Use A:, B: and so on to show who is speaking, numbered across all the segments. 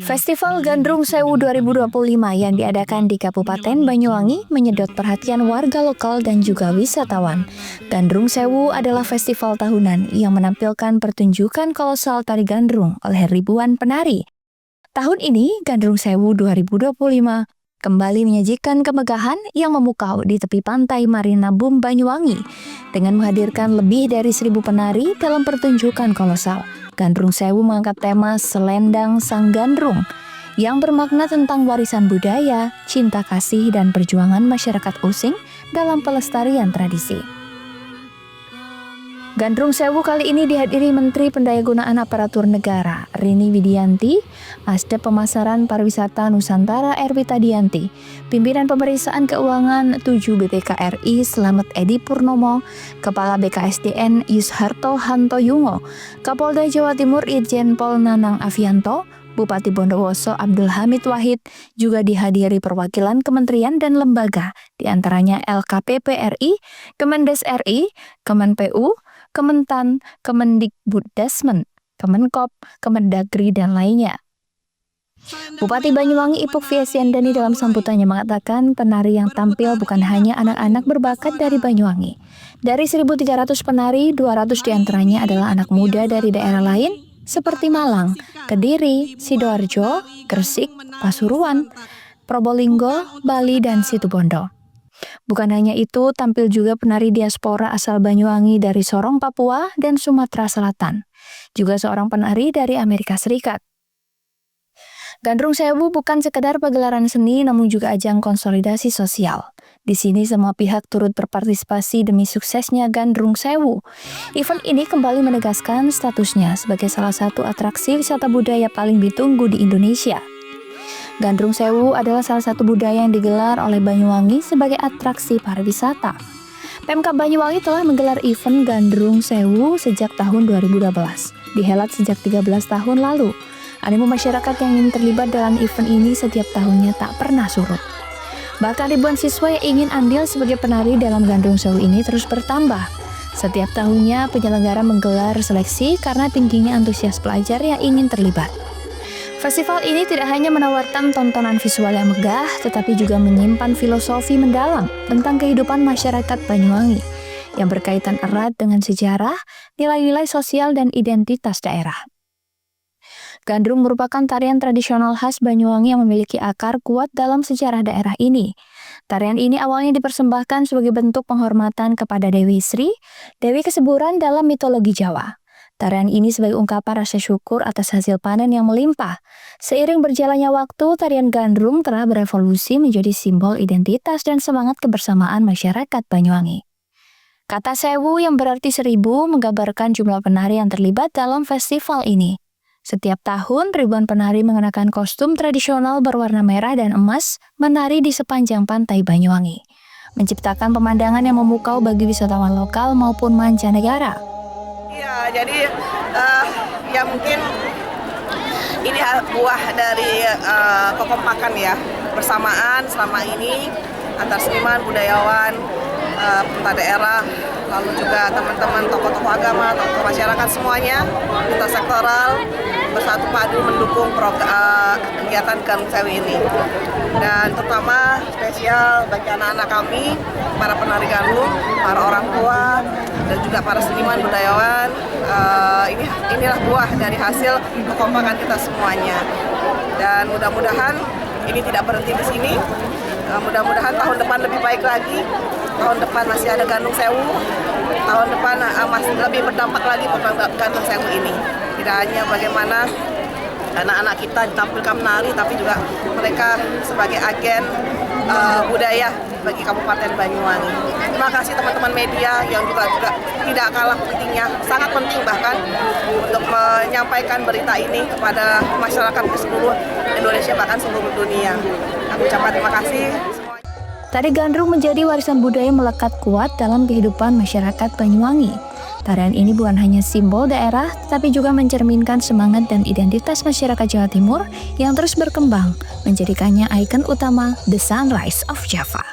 A: Festival Gandrung Sewu 2025 yang diadakan di Kabupaten Banyuwangi menyedot perhatian warga lokal dan juga wisatawan. Gandrung Sewu adalah festival tahunan yang menampilkan pertunjukan kolosal tari gandrung oleh ribuan penari. Tahun ini, Gandrung Sewu 2025 kembali menyajikan kemegahan yang memukau di tepi pantai Marina Boom Banyuwangi dengan menghadirkan lebih dari 1.000 penari dalam pertunjukan kolosal. Gandrung Sewu mengangkat tema Selendang Sang Gandrung yang bermakna tentang warisan budaya, cinta kasih, dan perjuangan masyarakat Using dalam pelestarian tradisi. Gandrung Sewu kali ini dihadiri Menteri Pendayagunaan Aparatur Negara Rini Widianti, Asdep Pemasaran Pariwisata Nusantara Erwita Dianti, Pimpinan Pemeriksaan Keuangan 7 BPK RI Slamet Edi Purnomo, Kepala BKSDN Yusharto Hantoyungo, Kapolda Jawa Timur Irjen Pol Nanang Avianto, Bupati Bondowoso Abdul Hamid Wahid, juga dihadiri perwakilan kementerian dan lembaga, diantaranya LKPP RI, Kemendes RI, Kemenpu, Kementan, Kemendikbuddesmen, Kemenkop, Kemendagri, dan lainnya. Bupati Banyuwangi Ipuk Fiesiandani dalam sambutannya mengatakan penari yang tampil bukan hanya anak-anak berbakat dari Banyuwangi. Dari 1.300 penari, 200 diantaranya adalah anak muda dari daerah lain seperti Malang, Kediri, Sidoarjo, Gresik, Pasuruan, Probolinggo, Bali, dan Situbondo. Bukan hanya itu, tampil juga penari diaspora asal Banyuwangi dari Sorong, Papua, dan Sumatera Selatan. Juga seorang penari dari Amerika Serikat. Gandrung Sewu bukan sekedar pagelaran seni, namun juga ajang konsolidasi sosial. Di sini semua pihak turut berpartisipasi demi suksesnya Gandrung Sewu. Event ini kembali menegaskan statusnya sebagai salah satu atraksi wisata budaya paling ditunggu di Indonesia. Gandrung Sewu adalah salah satu budaya yang digelar oleh Banyuwangi sebagai atraksi pariwisata. Pemkab Banyuwangi telah menggelar event Gandrung Sewu sejak tahun 2012, dihelat sejak 13 tahun lalu. Animo masyarakat yang ingin terlibat dalam event ini setiap tahunnya tak pernah surut. Bahkan ribuan siswa yang ingin andil sebagai penari dalam Gandrung Sewu ini terus bertambah. Setiap tahunnya penyelenggara menggelar seleksi karena tingginya antusias pelajar yang ingin terlibat. Festival ini tidak hanya menawarkan tontonan visual yang megah, tetapi juga menyimpan filosofi mendalam tentang kehidupan masyarakat Banyuwangi yang berkaitan erat dengan sejarah, nilai-nilai sosial, dan identitas daerah. Gandrung merupakan tarian tradisional khas Banyuwangi yang memiliki akar kuat dalam sejarah daerah ini. Tarian ini awalnya dipersembahkan sebagai bentuk penghormatan kepada Dewi Sri, Dewi Kesuburan dalam mitologi Jawa. Tarian ini sebagai ungkapan rasa syukur atas hasil panen yang melimpah. Seiring berjalannya waktu, tarian gandrung telah berevolusi menjadi simbol identitas dan semangat kebersamaan masyarakat Banyuwangi. Kata sewu yang berarti 1.000 menggambarkan jumlah penari yang terlibat dalam festival ini. Setiap tahun, ribuan penari mengenakan kostum tradisional berwarna merah dan emas menari di sepanjang pantai Banyuwangi, menciptakan pemandangan yang memukau bagi wisatawan lokal maupun mancanegara.
B: Ya, jadi ya mungkin ini buah dari kekompakan ya, bersamaan selama ini antar seniman, budayawan, pemerintah daerah, lalu juga teman-teman tokoh-tokoh agama, tokoh masyarakat semuanya, lintas sektoral bersatu padu mendukung kegiatan Gandrung Sewu ini. Dan terutama spesial bagi anak-anak kami, para penari gandrung, para orang tua, dan juga para seniman budayawan. Inilah buah dari hasil kekompakan kita semuanya. Dan mudah-mudahan ini tidak berhenti di sini. Mudah-mudahan tahun depan lebih baik lagi. Tahun depan masih ada Gandrung Sewu. Tahun depan masih lebih berdampak lagi program Gandrung Sewu ini. Tidak hanya bagaimana anak-anak kita ditampilkan menari, tapi juga mereka sebagai agen budaya bagi Kabupaten Banyuwangi. Terima kasih teman-teman media yang juga tidak kalah pentingnya, sangat penting bahkan untuk menyampaikan berita ini kepada masyarakat di seluruh Indonesia, bahkan seluruh dunia. Aku ucapkan terima kasih.
A: Tari gandrung menjadi warisan budaya melekat kuat dalam kehidupan masyarakat Banyuwangi. Tarian ini bukan hanya simbol daerah, tetapi juga mencerminkan semangat dan identitas masyarakat Jawa Timur yang terus berkembang, menjadikannya ikon utama The Sunrise of Java.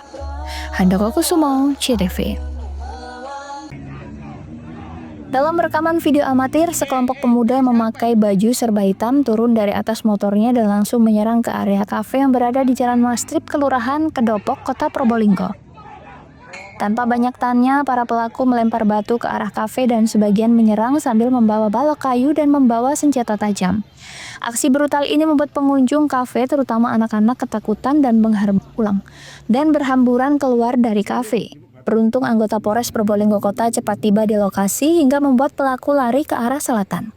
A: Handoko Kusumo, CTV. Dalam rekaman video amatir, sekelompok pemuda yang memakai baju serba hitam turun dari atas motornya dan langsung menyerang ke area kafe yang berada di Jalan Mastrip, Kelurahan Kedopok, Kota Probolinggo. Tanpa banyak tanya, para pelaku melempar batu ke arah kafe dan sebagian menyerang sambil membawa balok kayu dan membawa senjata tajam. Aksi brutal ini membuat pengunjung kafe, terutama anak-anak, ketakutan dan berhamburan keluar dari kafe. Beruntung anggota Polres Probolinggo Kota cepat tiba di lokasi hingga membuat pelaku lari ke arah selatan.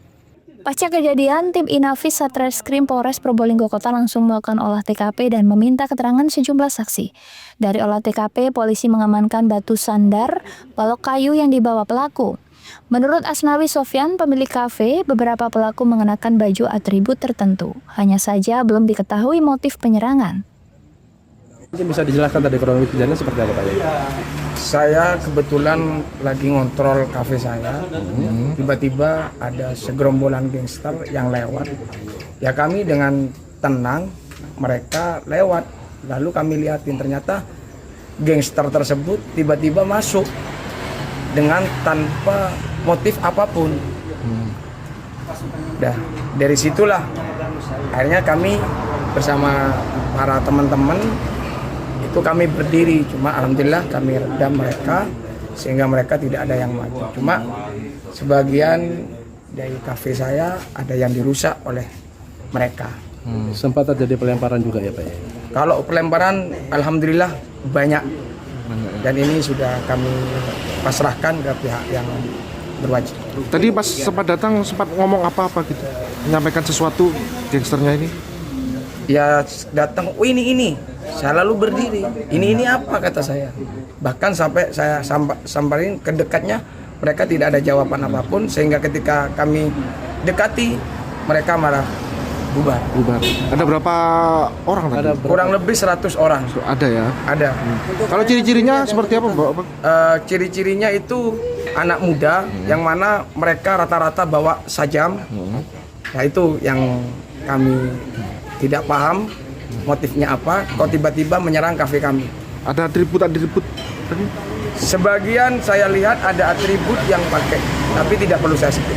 A: Pasca kejadian, tim Inafis Satreskrim Polres Probolinggo Kota langsung melakukan olah TKP dan meminta keterangan sejumlah saksi. Dari olah TKP, polisi mengamankan batu sandar, balok kayu yang dibawa pelaku. Menurut Asnawi Sofyan, pemilik kafe, beberapa pelaku mengenakan baju atribut tertentu. Hanya saja belum diketahui motif penyerangan.
C: Mungkin bisa dijelaskan tadi kronologi kejadiannya seperti apa Pak?
D: Saya kebetulan lagi ngontrol kafe saya, tiba-tiba ada segerombolan gangster yang lewat. Ya kami dengan tenang, mereka lewat. Lalu kami lihatin ternyata gangster tersebut tiba-tiba masuk dengan tanpa motif apapun. Dah dari situlah akhirnya kami bersama para teman-teman itu kami berdiri, cuma alhamdulillah kami redam mereka sehingga mereka tidak ada yang maju. Cuma sebagian dari kafe saya ada yang dirusak oleh mereka.
C: Sempat terjadi pelemparan juga ya Pak?
D: Kalau pelemparan alhamdulillah banyak dan ini sudah kami pasrahkan ke pihak yang berwajib.
E: Tadi pas sempat datang sempat ngomong apa-apa gitu, menyampaikan sesuatu gangsternya ini?
D: Ya datang, oh ini saya lalu berdiri, ini apa kata saya, bahkan sampai saya samperin ke dekatnya, mereka tidak ada jawaban apapun sehingga ketika kami dekati mereka malah bubar.
E: Ada berapa orang tadi?
D: Kurang lebih 100 orang.
E: Ada ya?
D: Ada.
E: Kalau ciri-cirinya seperti apa Mbak?
D: Ciri-cirinya itu anak muda yang mana mereka rata-rata bawa sajam. Nah itu yang kami tidak paham motifnya apa, kok tiba-tiba menyerang kafe kami.
E: Ada atribut tadi?
D: Sebagian saya lihat ada atribut yang pakai, tapi tidak perlu saya sebut.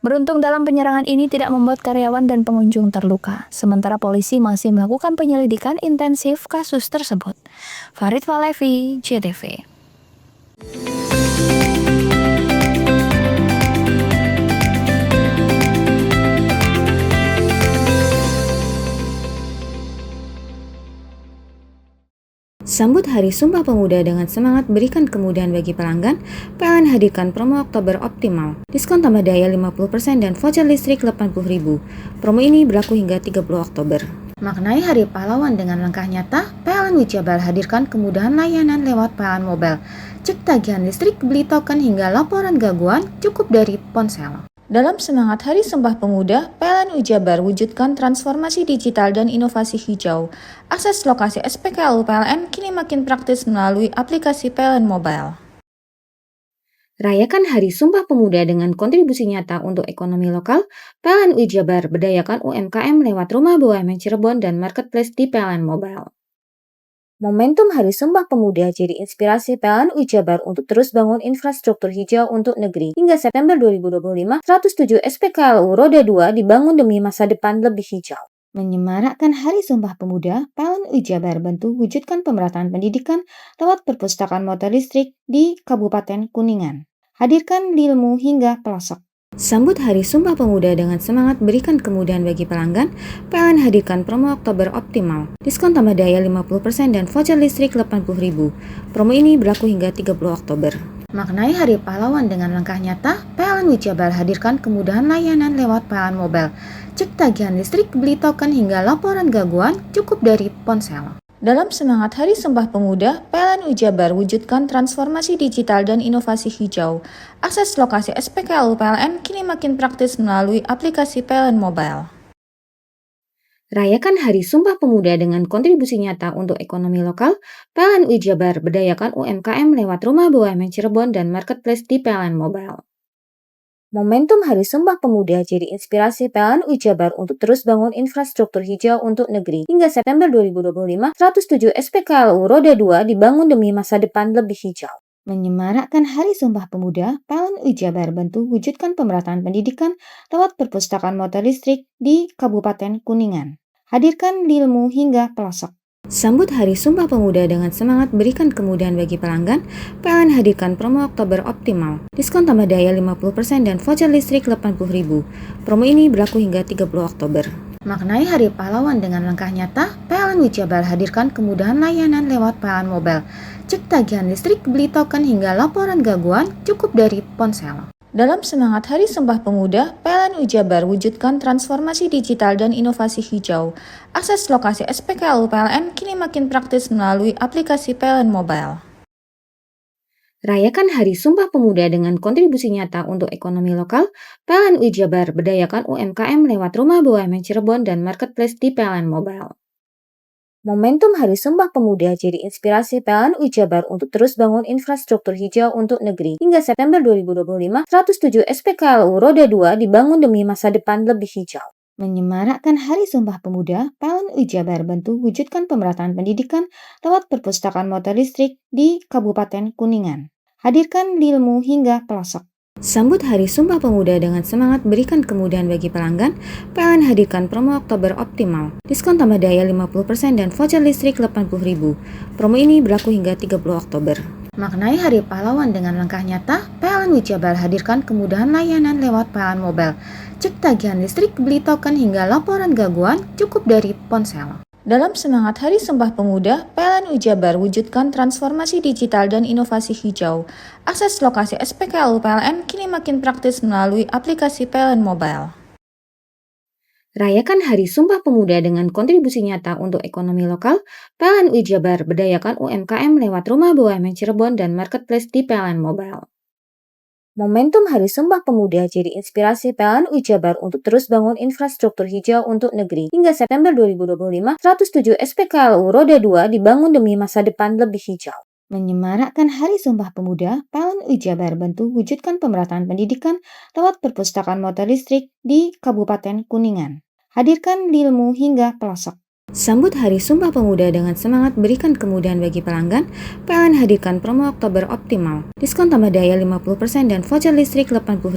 A: Beruntung dalam penyerangan ini tidak membuat karyawan dan pengunjung terluka. Sementara polisi masih melakukan penyelidikan intensif kasus tersebut. Farid Falevi, JTV.
F: Sambut Hari Sumpah Pemuda dengan semangat berikan kemudahan bagi pelanggan, PLN hadirkan promo Oktober Optimal. Diskon tambah daya 50% dan voucher listrik 80.000. Promo ini berlaku hingga 30 Oktober. Maknai Hari Pahlawan dengan langkah nyata, PLN Wijabar hadirkan kemudahan layanan lewat PLN Mobile. Cek tagihan listrik, beli token hingga laporan gangguan cukup dari ponsel. Dalam semangat Hari Sumpah Pemuda, PLN Wijabar wujudkan transformasi digital dan inovasi hijau. Akses lokasi SPKLU PLN kini makin praktis melalui aplikasi PLN Mobile. Rayakan Hari Sumpah Pemuda dengan kontribusi nyata untuk ekonomi lokal. PLN Wijabar berdayakan UMKM lewat Rumah BUMN Cirebon dan Marketplace di PLN Mobile. Momentum Hari Sumpah Pemuda jadi inspirasi PLN Wijabar untuk terus bangun infrastruktur hijau untuk negeri. Hingga September 2025, 107 SPKLU Roda 2 dibangun demi masa depan lebih hijau. Menyemarakkan Hari Sumpah Pemuda, PLN Wijabar bantu wujudkan pemerataan pendidikan lewat perpustakaan motor listrik di Kabupaten Kuningan. Hadirkan ilmu hingga pelosok. Sambut Hari Sumpah Pemuda dengan semangat berikan kemudahan bagi pelanggan, PLN hadirkan promo Oktober Optimal. Diskon tambah daya 50% dan voucher listrik 80.000. Promo ini berlaku hingga 30 Oktober. Maknai Hari Pahlawan dengan langkah nyata, PLN Wijabar hadirkan kemudahan layanan lewat PLN Mobile. Cek tagihan listrik, beli token hingga laporan gangguan cukup dari ponsel. Dalam semangat Hari Sumpah Pemuda, PLN Wijabar wujudkan transformasi digital dan inovasi hijau. Akses lokasi SPKLU PLN kini makin praktis melalui aplikasi PLN Mobile. Rayakan Hari Sumpah Pemuda dengan kontribusi nyata untuk ekonomi lokal. PLN Wijabar berdayakan UMKM lewat Rumah BUMN Cirebon dan Marketplace di PLN Mobile. Momentum Hari Sumpah Pemuda jadi inspirasi PLN UI Jabar untuk terus bangun infrastruktur hijau untuk negeri. Hingga September 2025, 107 SPKLU Roda 2 dibangun demi masa depan lebih hijau. Menyemarakkan Hari Sumpah Pemuda, PLN UI Jabar bantu wujudkan pemerataan pendidikan lewat perpustakaan motor listrik di Kabupaten Kuningan. Hadirkan ilmu hingga pelosok. Sambut Hari Sumpah Pemuda dengan semangat berikan kemudahan bagi pelanggan, PLN hadirkan promo Oktober optimal. Diskon tambah daya 50% dan voucher listrik 80.000. Promo ini berlaku hingga 30 Oktober. Maknai Hari Pahlawan dengan langkah nyata, PLN UI Jabar hadirkan kemudahan layanan lewat PLN Mobile. Cek tagihan listrik, beli token hingga laporan gangguan cukup dari ponsel. Dalam semangat Hari Sumpah Pemuda, PLN UI Jabar wujudkan transformasi digital dan inovasi hijau. Akses lokasi SPKLU PLN kini makin praktis melalui aplikasi PLN Mobile. Rayakan Hari Sumpah Pemuda dengan kontribusi nyata untuk ekonomi lokal, PLN UI Jabar berdayakan UMKM lewat Rumah BUMN Cirebon dan Marketplace di PLN Mobile. Momentum Hari Sumpah Pemuda jadi inspirasi PLN UI Jabar untuk terus bangun infrastruktur hijau untuk negeri. Hingga September 2025, 107 SPKLU Roda 2 dibangun demi masa depan lebih hijau. Menyemarakkan Hari Sumpah Pemuda, PLN UI Jabar bantu wujudkan pemerataan pendidikan lewat perpustakaan motor listrik di Kabupaten Kuningan. Hadirkan ilmu hingga pelosok. Sambut Hari Sumpah Pemuda dengan semangat berikan kemudahan bagi pelanggan, PLN hadirkan promo Oktober optimal. Diskon tambah daya 50% dan voucher listrik 80.000. Promo ini berlaku hingga 30 Oktober. Maknai Hari Pahlawan dengan langkah nyata, PLN UI Jabar hadirkan kemudahan layanan lewat PLN Mobile. Cek tagihan listrik, beli token hingga laporan gangguan cukup dari ponsel. Dalam semangat Hari Sumpah Pemuda, PLN UI Jabar wujudkan transformasi digital dan inovasi hijau. Akses lokasi SPKLU PLN kini makin praktis melalui aplikasi PLN Mobile. Rayakan Hari Sumpah Pemuda dengan kontribusi nyata untuk ekonomi lokal, PLN UI Jabar berdayakan UMKM lewat Rumah BUMN Cirebon dan Marketplace di PLN Mobile. Momentum Hari Sumpah Pemuda jadi inspirasi PLN UI Jabar untuk terus bangun infrastruktur hijau untuk negeri. Hingga September 2025, 107 SPKLU Roda 2 dibangun demi masa depan lebih hijau. Menyemarakkan Hari Sumpah Pemuda, PLN UI Jabar bantu wujudkan pemerataan pendidikan lewat perpustakaan motor listrik di Kabupaten Kuningan. Hadirkan ilmu hingga pelosok. Sambut Hari Sumpah Pemuda dengan semangat berikan kemudahan bagi pelanggan, PLN hadirkan promo Oktober optimal. Diskon tambah daya 50% dan voucher listrik 80.000.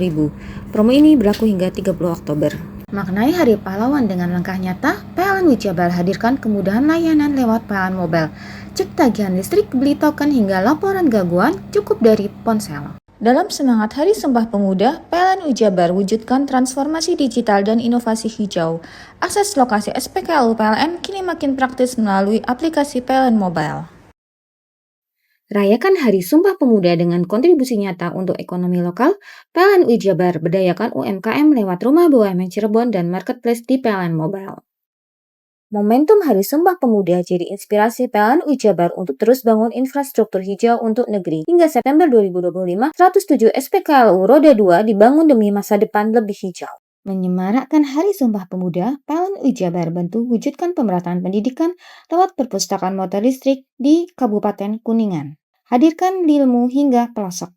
F: Promo ini berlaku hingga 30 Oktober. Maknai Hari Pahlawan dengan langkah nyata, PLN UI Jabar hadirkan kemudahan layanan lewat PLN Mobile. Cek tagihan listrik, beli token hingga laporan gangguan cukup dari ponsel. Dalam semangat Hari Sumpah Pemuda, PLN UI Jabar wujudkan transformasi digital dan inovasi hijau. Akses lokasi SPKLU PLN kini makin praktis melalui aplikasi PLN Mobile. Rayakan Hari Sumpah Pemuda dengan kontribusi nyata untuk ekonomi lokal, PLN UI Jabar berdayakan UMKM lewat Rumah BUMN Cirebon dan Marketplace di PLN Mobile. Momentum Hari Sumpah Pemuda jadi inspirasi PLN UI Jabar untuk terus bangun infrastruktur hijau untuk negeri. Hingga September 2025, 107 SPKLU Roda 2 dibangun demi masa depan lebih hijau. Menyemarakkan Hari Sumpah Pemuda, PLN UI Jabar bantu wujudkan pemerataan pendidikan lewat perpustakaan motor listrik di Kabupaten Kuningan. Hadirkan ilmu hingga pelosok.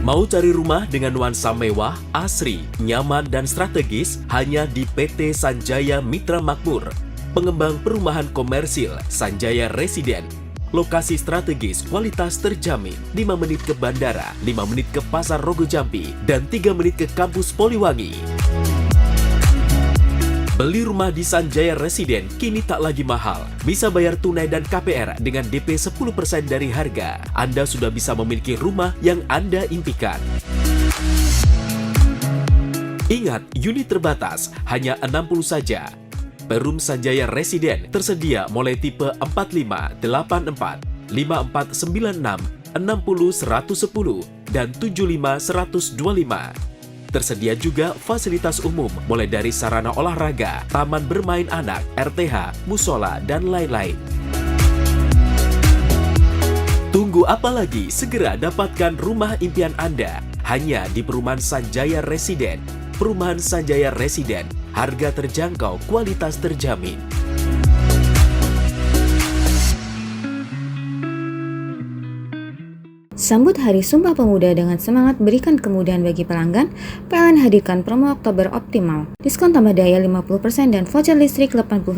G: Mau cari rumah dengan nuansa mewah, asri, nyaman, dan strategis hanya di PT Sanjaya Mitra Makmur. Pengembang perumahan komersil Sanjaya Residen. Lokasi strategis, kualitas terjamin. 5 menit ke bandara, 5 menit ke Pasar Rogo Jampi, dan 3 menit ke kampus Poliwangi. Beli rumah di Sanjaya Residen kini tak lagi mahal. Bisa bayar tunai dan KPR dengan DP 10% dari harga. Anda sudah bisa memiliki rumah yang Anda impikan. Ingat, unit terbatas, hanya 60 saja. Perum Sanjaya Residen tersedia mulai tipe 45, 84, 5496, 60 110, dan 75 125. Tersedia juga fasilitas umum mulai dari sarana olahraga, taman bermain anak, RTH, musola, dan lain-lain. Tunggu apa lagi? Segera dapatkan rumah impian Anda hanya di Perumahan Sanjaya Residen. Perumahan Sanjaya Residen, harga terjangkau, kualitas terjamin.
F: Sambut Hari Sumpah Pemuda dengan semangat berikan kemudahan bagi pelanggan, PLN hadirkan promo Oktober optimal. Diskon tambah daya 50% dan voucher listrik 80.000.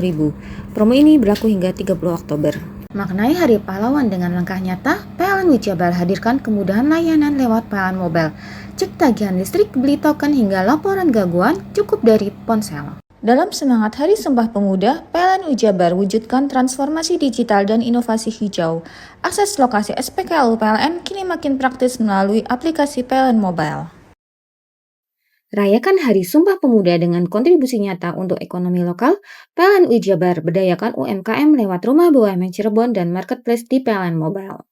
F: Promo ini berlaku hingga 30 Oktober. Maknai Hari Pahlawan dengan langkah nyata, PLN Wijabar hadirkan kemudahan layanan lewat PLN Mobile. Cek tagihan listrik, beli token hingga laporan gangguan cukup dari ponsel. Dalam semangat Hari Sumpah Pemuda, PLN Wijabar wujudkan transformasi digital dan inovasi hijau. Akses lokasi SPKLU PLN kini makin praktis melalui aplikasi PLN Mobile. Rayakan Hari Sumpah Pemuda dengan kontribusi nyata untuk ekonomi lokal, PLN Wijabar berdayakan UMKM lewat Rumah BUMN Cirebon dan Marketplace di PLN Mobile.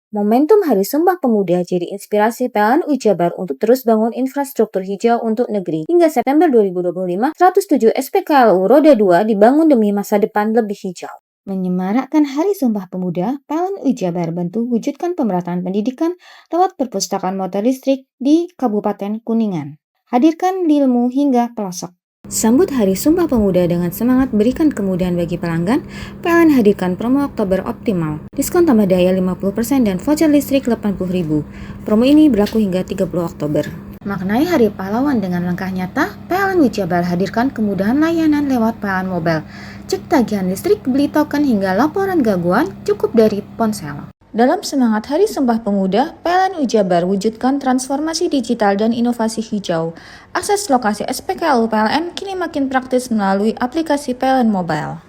F: Momentum Hari Sumpah Pemuda jadi inspirasi PLN Wijabar untuk terus bangun infrastruktur hijau untuk negeri. Hingga September 2025, 107 SPKLU Roda 2 dibangun demi masa depan lebih hijau. Menyemarakkan Hari Sumpah Pemuda, PLN Wijabar bantu wujudkan pemerataan pendidikan lewat perpustakaan motor listrik di Kabupaten Kuningan. Hadirkan ilmu hingga pelosok. Sambut Hari Sumpah Pemuda dengan semangat berikan kemudahan bagi pelanggan, PLN hadirkan promo Oktober optimal. Diskon tambah daya 50% dan voucher listrik 80.000. Promo ini berlaku hingga 30 Oktober. Maknai Hari Pahlawan dengan langkah nyata, PLN Wijabar hadirkan kemudahan layanan lewat PLN Mobile. Cek tagihan listrik, beli token hingga laporan gangguan cukup dari ponsel. Dalam semangat Hari Sumpah Pemuda, PLN Wijabar wujudkan transformasi digital dan inovasi hijau. Akses lokasi SPKLU PLN kini makin praktis melalui aplikasi PLN Mobile.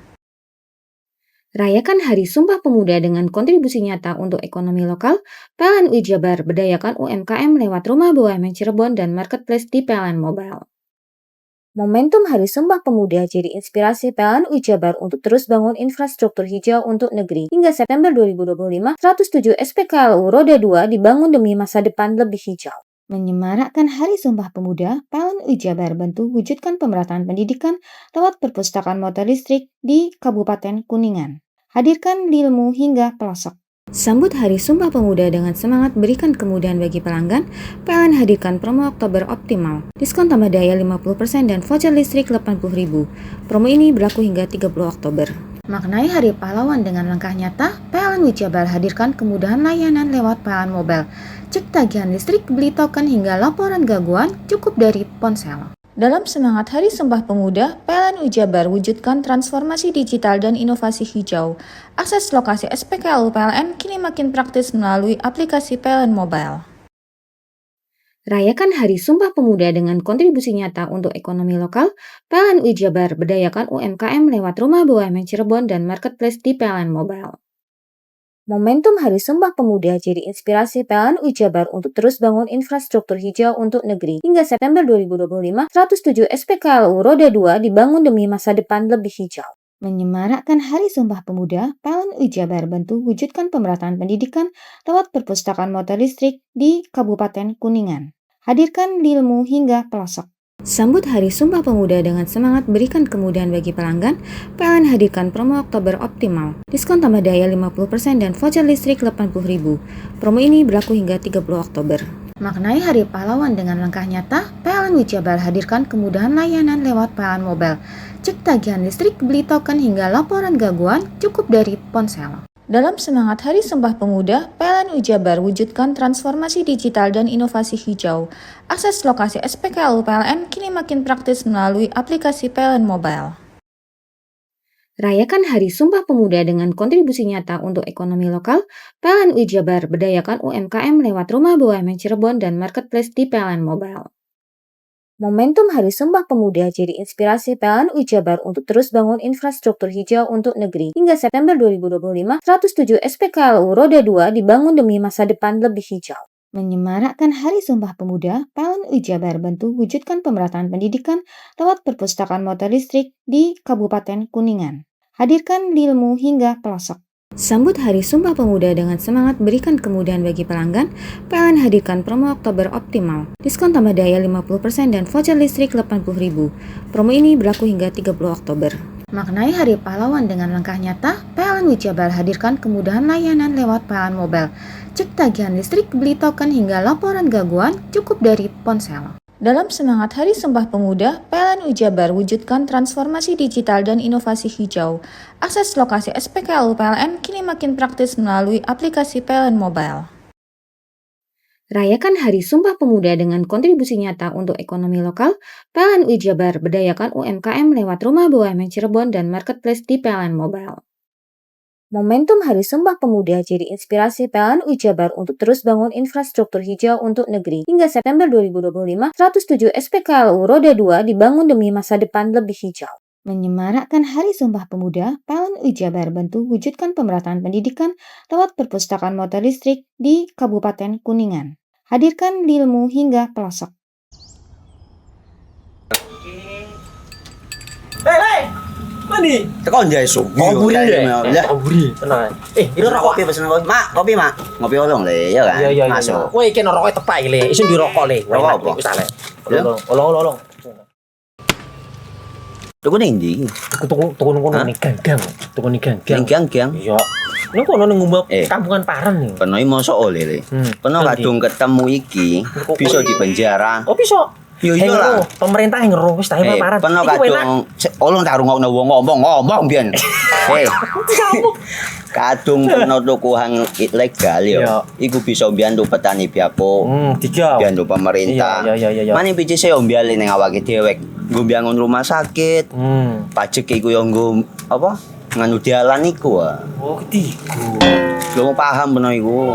F: Rayakan Hari Sumpah Pemuda dengan kontribusi nyata untuk ekonomi lokal, PLN Wijabar berdayakan UMKM lewat Rumah BUMN Cirebon dan Marketplace di PLN Mobile. Momentum Hari Sumpah Pemuda jadi inspirasi PLN Wijabar untuk terus bangun infrastruktur hijau untuk negeri. Hingga September 2025, 107 SPKLU Roda 2 dibangun demi masa depan lebih hijau. Menyemarakkan Hari Sumpah Pemuda, PLN Wijabar bantu wujudkan pemerataan pendidikan lewat perpustakaan motor listrik di Kabupaten Kuningan. Hadirkan ilmu hingga pelosok. Sambut Hari Sumpah Pemuda dengan semangat berikan kemudahan bagi pelanggan, PLN hadirkan promo Oktober optimal. Diskon tambah daya 50% dan voucher listrik 80.000. Promo ini berlaku hingga 30 Oktober. Maknai Hari Pahlawan dengan langkah nyata, PLN Wijabar hadirkan kemudahan layanan lewat PLN Mobile. Cek tagihan listrik, beli token hingga laporan gangguan cukup dari ponsel. Dalam semangat Hari Sumpah Pemuda, PLN Wijabar wujudkan transformasi digital dan inovasi hijau. Akses lokasi SPKLU PLN kini makin praktis melalui aplikasi PLN Mobile. Rayakan Hari Sumpah Pemuda dengan kontribusi nyata untuk ekonomi lokal, PLN Wijabar berdayakan UMKM lewat Rumah BUMN Cirebon dan Marketplace di PLN Mobile. Momentum Hari Sumpah Pemuda jadi inspirasi PLN Wijabar untuk terus bangun infrastruktur hijau untuk negeri. Hingga September 2025, 107 SPKLU Roda 2 dibangun demi masa depan lebih hijau. Menyemarakkan Hari Sumpah Pemuda, PLN Wijabar bantu wujudkan pemerataan pendidikan lewat perpustakaan motor listrik di Kabupaten Kuningan. Hadirkan ilmu hingga pelosok. Sambut Hari Sumpah Pemuda dengan semangat berikan kemudahan bagi pelanggan, PLN hadirkan promo Oktober optimal. Diskon tambah daya 50% dan voucher listrik 80.000. Promo ini berlaku hingga 30 Oktober. Maknai Hari Pahlawan dengan langkah nyata, PLN Wijabar hadirkan kemudahan layanan lewat PLN Mobile. Cek tagihan listrik, beli token hingga laporan gangguan cukup dari ponsel. Dalam semangat Hari Sumpah Pemuda, PLN Wijabar wujudkan transformasi digital dan inovasi hijau. Akses lokasi SPKLU PLN kini makin praktis melalui aplikasi PLN Mobile. Rayakan Hari Sumpah Pemuda dengan kontribusi nyata untuk ekonomi lokal, PLN Wijabar berdayakan UMKM lewat Rumah BUMN Cirebon dan Marketplace di PLN Mobile. Momentum Hari Sumpah Pemuda jadi inspirasi PLN Wijabar untuk terus bangun infrastruktur hijau untuk negeri. Hingga September 2025, 107 SPKLU Roda 2 dibangun demi masa depan lebih hijau. Menyemarakkan Hari Sumpah Pemuda, PLN Wijabar bantu wujudkan pemerataan pendidikan lewat perpustakaan motor listrik di Kabupaten Kuningan. Hadirkan ilmu hingga pelosok. Sambut Hari Sumpah Pemuda dengan semangat berikan kemudahan bagi pelanggan, PLN hadirkan promo Oktober optimal. Diskon tambah daya 50% dan voucher listrik 80.000. Promo ini berlaku hingga 30 Oktober. Maknai Hari Pahlawan dengan langkah nyata, PLN Wijabar hadirkan kemudahan layanan lewat PLN Mobile. Cek tagihan listrik, beli token hingga laporan gangguan cukup dari ponsel. Dalam semangat Hari Sumpah Pemuda, PLN Wijabar wujudkan transformasi digital dan inovasi hijau. Akses lokasi SPKLU PLN kini makin praktis melalui aplikasi PLN Mobile. Rayakan Hari Sumpah Pemuda dengan kontribusi nyata untuk ekonomi lokal, PLN UI Jabar berdayakan UMKM lewat Rumah BUMN Cirebon dan Marketplace di PLN Mobile. Momentum Hari Sumpah Pemuda jadi inspirasi PLN UI Jabar untuk terus bangun infrastruktur hijau untuk negeri. Hingga September 2025, 107 SPKLU Roda 2 dibangun demi masa depan lebih hijau. Menyemarakkan Hari Sumpah Pemuda, PLN UI Jabar bantu wujudkan pemerataan pendidikan lewat perpustakaan motor listrik di Kabupaten Kuningan. Hadirkan ilmu hingga pelosok.
H: Mandi.
I: Tekan jaya subuh.
H: Koburi
I: ya.
H: Koburi. Tenang. Ini rokok.
I: Kopi pesen kopi. Mak, kopi, Mak. Ngopi olong le, ya kan?
H: Iya.
I: Masuk.
H: Woi, iki rokok tepak le. Isin dirokok le.
I: Rokok apa?
H: Wis ale.
I: Ya.
H: Olong.
I: Tuku ning ndi?
H: Tuku ngono ning gang. Tuku ning gang.
I: Gang-gang.
H: Iya. Ning kono ning ngumba
I: Eh.
H: kampungan Paren nih.
I: Kono iki mosok oleh le. Kono
H: Nanti.
I: kadung ketemu iki bisa dipenjara.
H: Oh bisa.
I: Yo iya lah.
H: Pemerintah yang ngeru wis ta Paren.
I: Kono
H: Iku enak.
I: kadung olong tak rungokno wong ngomong biyen. Kadung kono tuku hang ilegal yo.
H: Iya.
I: Iku bisa mbiyantu petani biako.
H: Tiga.
I: Mbiyantu pemerintah.
H: Iya.
I: Mane picise yo mbiale ning awake dhewe. Nggo mbangun rumah sakit. Pajak iku yo nggo apa? Nganu dalan iku ah.
H: Oh, ketiku.
I: Lu paham bener iku.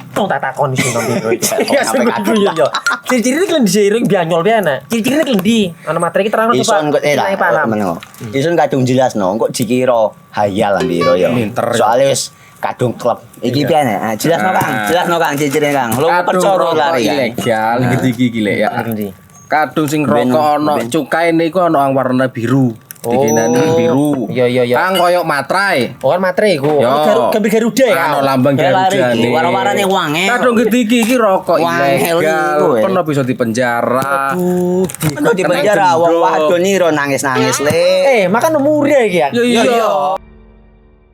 H: Tong tak takon iso nang biro iki.
I: Ya, sampe kadung.
H: Yo. Ciri-ciri iki diseiring bianyol piye Ciri-ciri iki ndi? Ana materi iki terang
I: Ison kok lah. Meneng. Ison kadung jelasno, kok dikira hayal ambiro yo. Soale wis kadung klub. Iki piye nek? Jelasno Kang, ciri-cirine Kang. Lu percaya lari kan.
C: ilegal iki ya.
H: Ndi?
C: Kadung sing rokok ono cukai niku ono yang warna biru. Dikenani biru.
H: Iya.
C: Kang koyo matrai.
H: Oh kan materi iku. Gambar Garuda ya.
C: Ono lambang Garuda nih.
I: Warna-warnane wange.
C: Kadung iki rokok
I: Wangel
C: ilegal.
I: iku,
C: Pernah bisa dipenjara.
I: Ono di penjara wong wadon niro nangis-nangis le.
H: Makan murah iki ya.
C: Iya.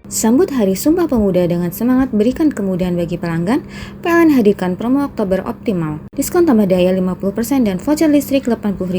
F: Sambut Hari Sumpah Pemuda dengan semangat berikan kemudahan bagi pelanggan, PLN hadirkan promo Oktober Optimal. Diskon tambah daya 50% dan voucher listrik 80.000.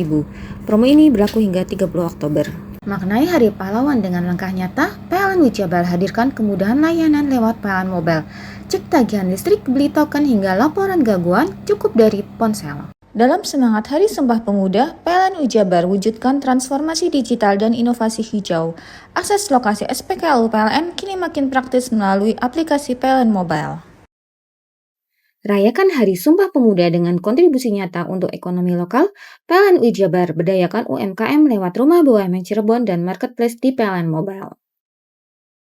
F: Promo ini berlaku hingga 30 Oktober. Maknai Hari Pahlawan dengan langkah nyata, PLN UI Jabar hadirkan kemudahan layanan lewat PLN Mobile. Cek tagihan listrik, beli token hingga laporan gangguan cukup dari ponsel. Dalam semangat Hari Sumpah Pemuda, PLN UI Jabar wujudkan transformasi digital dan inovasi hijau. Akses lokasi SPKLU PLN kini makin praktis melalui aplikasi PLN Mobile. Rayakan Hari Sumpah Pemuda dengan kontribusi nyata untuk ekonomi lokal, PLN UI Jabar berdayakan UMKM lewat Rumah BUMN Cirebon dan Marketplace di PLN Mobile.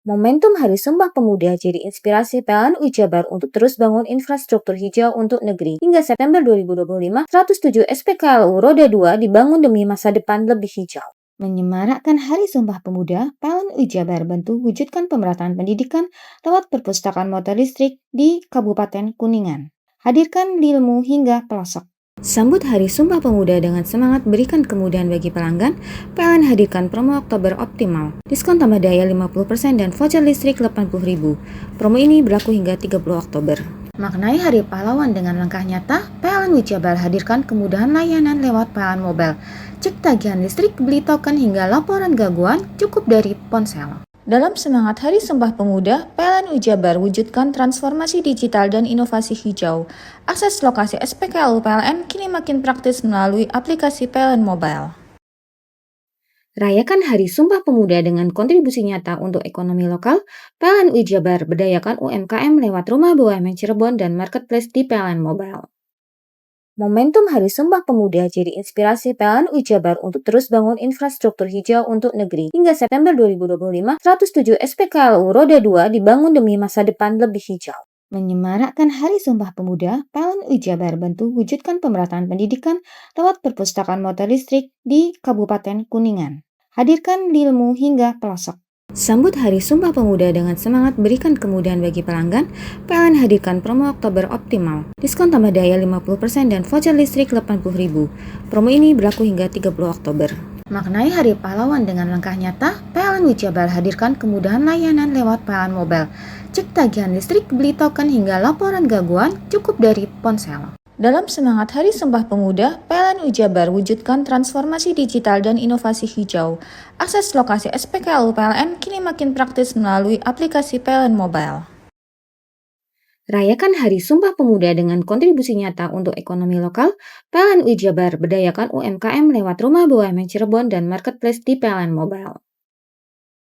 F: Momentum Hari Sumpah Pemuda jadi inspirasi PLN UI Jabar untuk terus bangun infrastruktur hijau untuk negeri. Hingga September 2025, 107 SPKLU Roda 2 dibangun demi masa depan lebih hijau. Menyemarakkan Hari Sumpah Pemuda, PLN UI Jabar bantu wujudkan pemerataan pendidikan lewat perpustakaan motor listrik di Kabupaten Kuningan. Hadirkan ilmu hingga pelosok. Sambut Hari Sumpah Pemuda dengan semangat berikan kemudahan bagi pelanggan, PLN hadirkan promo Oktober Optimal. Diskon tambah daya 50% dan voucher listrik 80.000. Promo ini berlaku hingga 30 Oktober. Maknai Hari Pahlawan dengan langkah nyata, PLN UI Jabar hadirkan kemudahan layanan lewat PLN Mobile. Cek tagihan listrik, beli token hingga laporan gangguan cukup dari ponsel. Dalam semangat Hari Sumpah Pemuda, PLN UI Jabar wujudkan transformasi digital dan inovasi hijau. Akses lokasi SPKLU PLN kini makin praktis melalui aplikasi PLN Mobile. Rayakan Hari Sumpah Pemuda dengan kontribusi nyata untuk ekonomi lokal, PLN UI Jabar berdayakan UMKM lewat Rumah BUMN Cirebon dan Marketplace di PLN Mobile. Momentum Hari Sumpah Pemuda jadi inspirasi PLN UI Jabar untuk terus bangun infrastruktur hijau untuk negeri. Hingga September 2025, 107 SPKLU Roda 2 dibangun demi masa depan lebih hijau. Menyemarakkan Hari Sumpah Pemuda, PLN UI Jabar bantu wujudkan pemerataan pendidikan lewat perpustakaan motor listrik di Kabupaten Kuningan. Hadirkan ilmu hingga pelosok. Sambut Hari Sumpah Pemuda dengan semangat berikan kemudahan bagi pelanggan, PLN hadirkan promo Oktober Optimal. Diskon tambah daya 50% dan voucher listrik 80.000. Promo ini berlaku hingga 30 Oktober. Maknai Hari Pahlawan dengan langkah nyata, PLN UI Jabar hadirkan kemudahan layanan lewat PLN Mobile. Cek tagihan listrik, beli token hingga laporan gangguan cukup dari ponsel. Dalam semangat Hari Sumpah Pemuda, PLN UI Jabar wujudkan transformasi digital dan inovasi hijau. Akses lokasi SPKLU PLN kini makin praktis melalui aplikasi PLN Mobile. Rayakan Hari Sumpah Pemuda dengan kontribusi nyata untuk ekonomi lokal, PLN UI Jabar berdayakan UMKM lewat Rumah BUMN Cirebon dan Marketplace di PLN Mobile.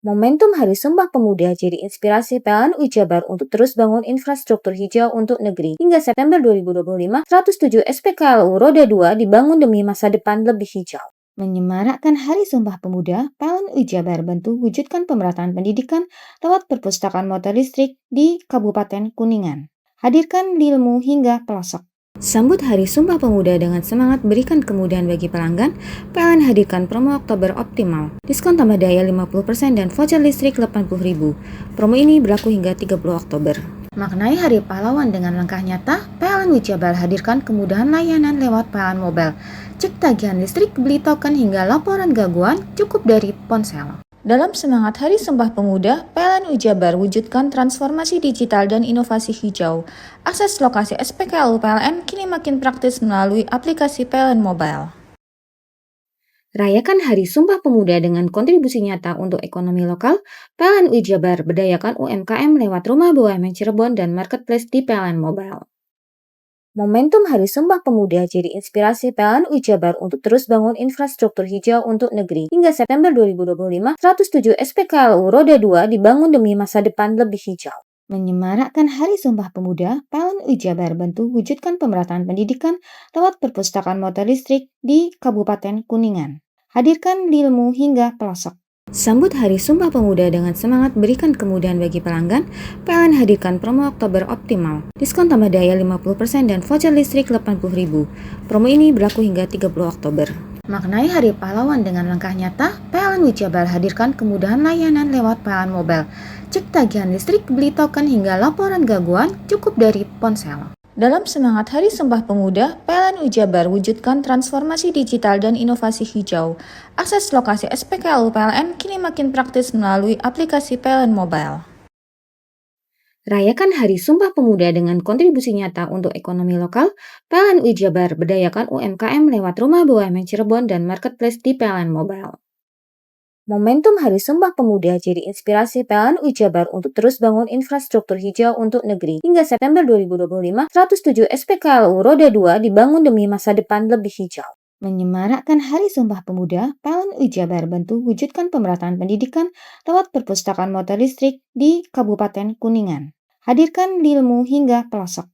F: Momentum Hari Sumpah Pemuda jadi inspirasi PLN UI Jabar untuk terus bangun infrastruktur hijau untuk negeri. Hingga September 2025, 107 SPKLU Roda 2 dibangun demi masa depan lebih hijau. Menyemarakkan Hari Sumpah Pemuda, PLN UI Jabar bantu wujudkan pemerataan pendidikan lewat perpustakaan motor listrik di Kabupaten Kuningan. Hadirkan ilmu hingga pelosok. Sambut Hari Sumpah Pemuda dengan semangat berikan kemudahan bagi pelanggan, PLN hadirkan promo Oktober Optimal. Diskon tambah daya 50% dan voucher listrik 80.000. Promo ini berlaku hingga 30 Oktober. Maknai Hari Pahlawan dengan langkah nyata, PLN UI Jabar hadirkan kemudahan layanan lewat PLN Mobile. Cek tagihan listrik, beli token hingga laporan gangguan cukup dari ponsel. Dalam semangat Hari Sumpah Pemuda, PLN UI Jabar wujudkan transformasi digital dan inovasi hijau. Akses lokasi SPKLU PLN kini makin praktis melalui aplikasi PLN Mobile. Rayakan Hari Sumpah Pemuda dengan kontribusi nyata untuk ekonomi lokal, PLN UI Jabar berdayakan UMKM lewat Rumah BUMN Cirebon dan Marketplace di PLN Mobile. Momentum Hari Sumpah Pemuda jadi inspirasi PLN UI Jabar untuk terus bangun infrastruktur hijau untuk negeri. Hingga September 2025, 107 SPKLU Roda 2 dibangun demi masa depan lebih hijau. Menyemarakkan Hari Sumpah Pemuda, PLN UI Jabar bantu wujudkan pemerataan pendidikan lewat perpustakaan motor listrik di Kabupaten Kuningan. Hadirkan ilmu hingga pelosok. Sambut Hari Sumpah Pemuda dengan semangat berikan kemudahan bagi pelanggan, PLN hadirkan promo Oktober Optimal. Diskon tambah daya 50% dan voucher listrik 80.000. Promo ini berlaku hingga 30 Oktober. Maknai Hari Pahlawan dengan langkah nyata, PLN UI Jabar hadirkan kemudahan layanan lewat PLN Mobile. Cek tagihan listrik, beli token hingga laporan gangguan cukup dari ponsel. Dalam semangat Hari Sumpah Pemuda, PLN UI Jabar wujudkan transformasi digital dan inovasi hijau. Akses lokasi SPKLU PLN kini makin praktis melalui aplikasi PLN Mobile. Rayakan Hari Sumpah Pemuda dengan kontribusi nyata untuk ekonomi lokal, PLN UI Jabar berdayakan UMKM lewat Rumah BUMN Cirebon dan Marketplace di PLN Mobile. Momentum Hari Sumpah Pemuda jadi inspirasi PLN UI Jabar untuk terus bangun infrastruktur hijau untuk negeri. Hingga September 2025, 107 SPKLU Roda 2 dibangun demi masa depan lebih hijau. Menyemarakkan Hari Sumpah Pemuda, PLN UI Jabar bantu wujudkan pemerataan pendidikan lewat perpustakaan motor listrik di Kabupaten Kuningan. Hadirkan ilmu hingga pelosok.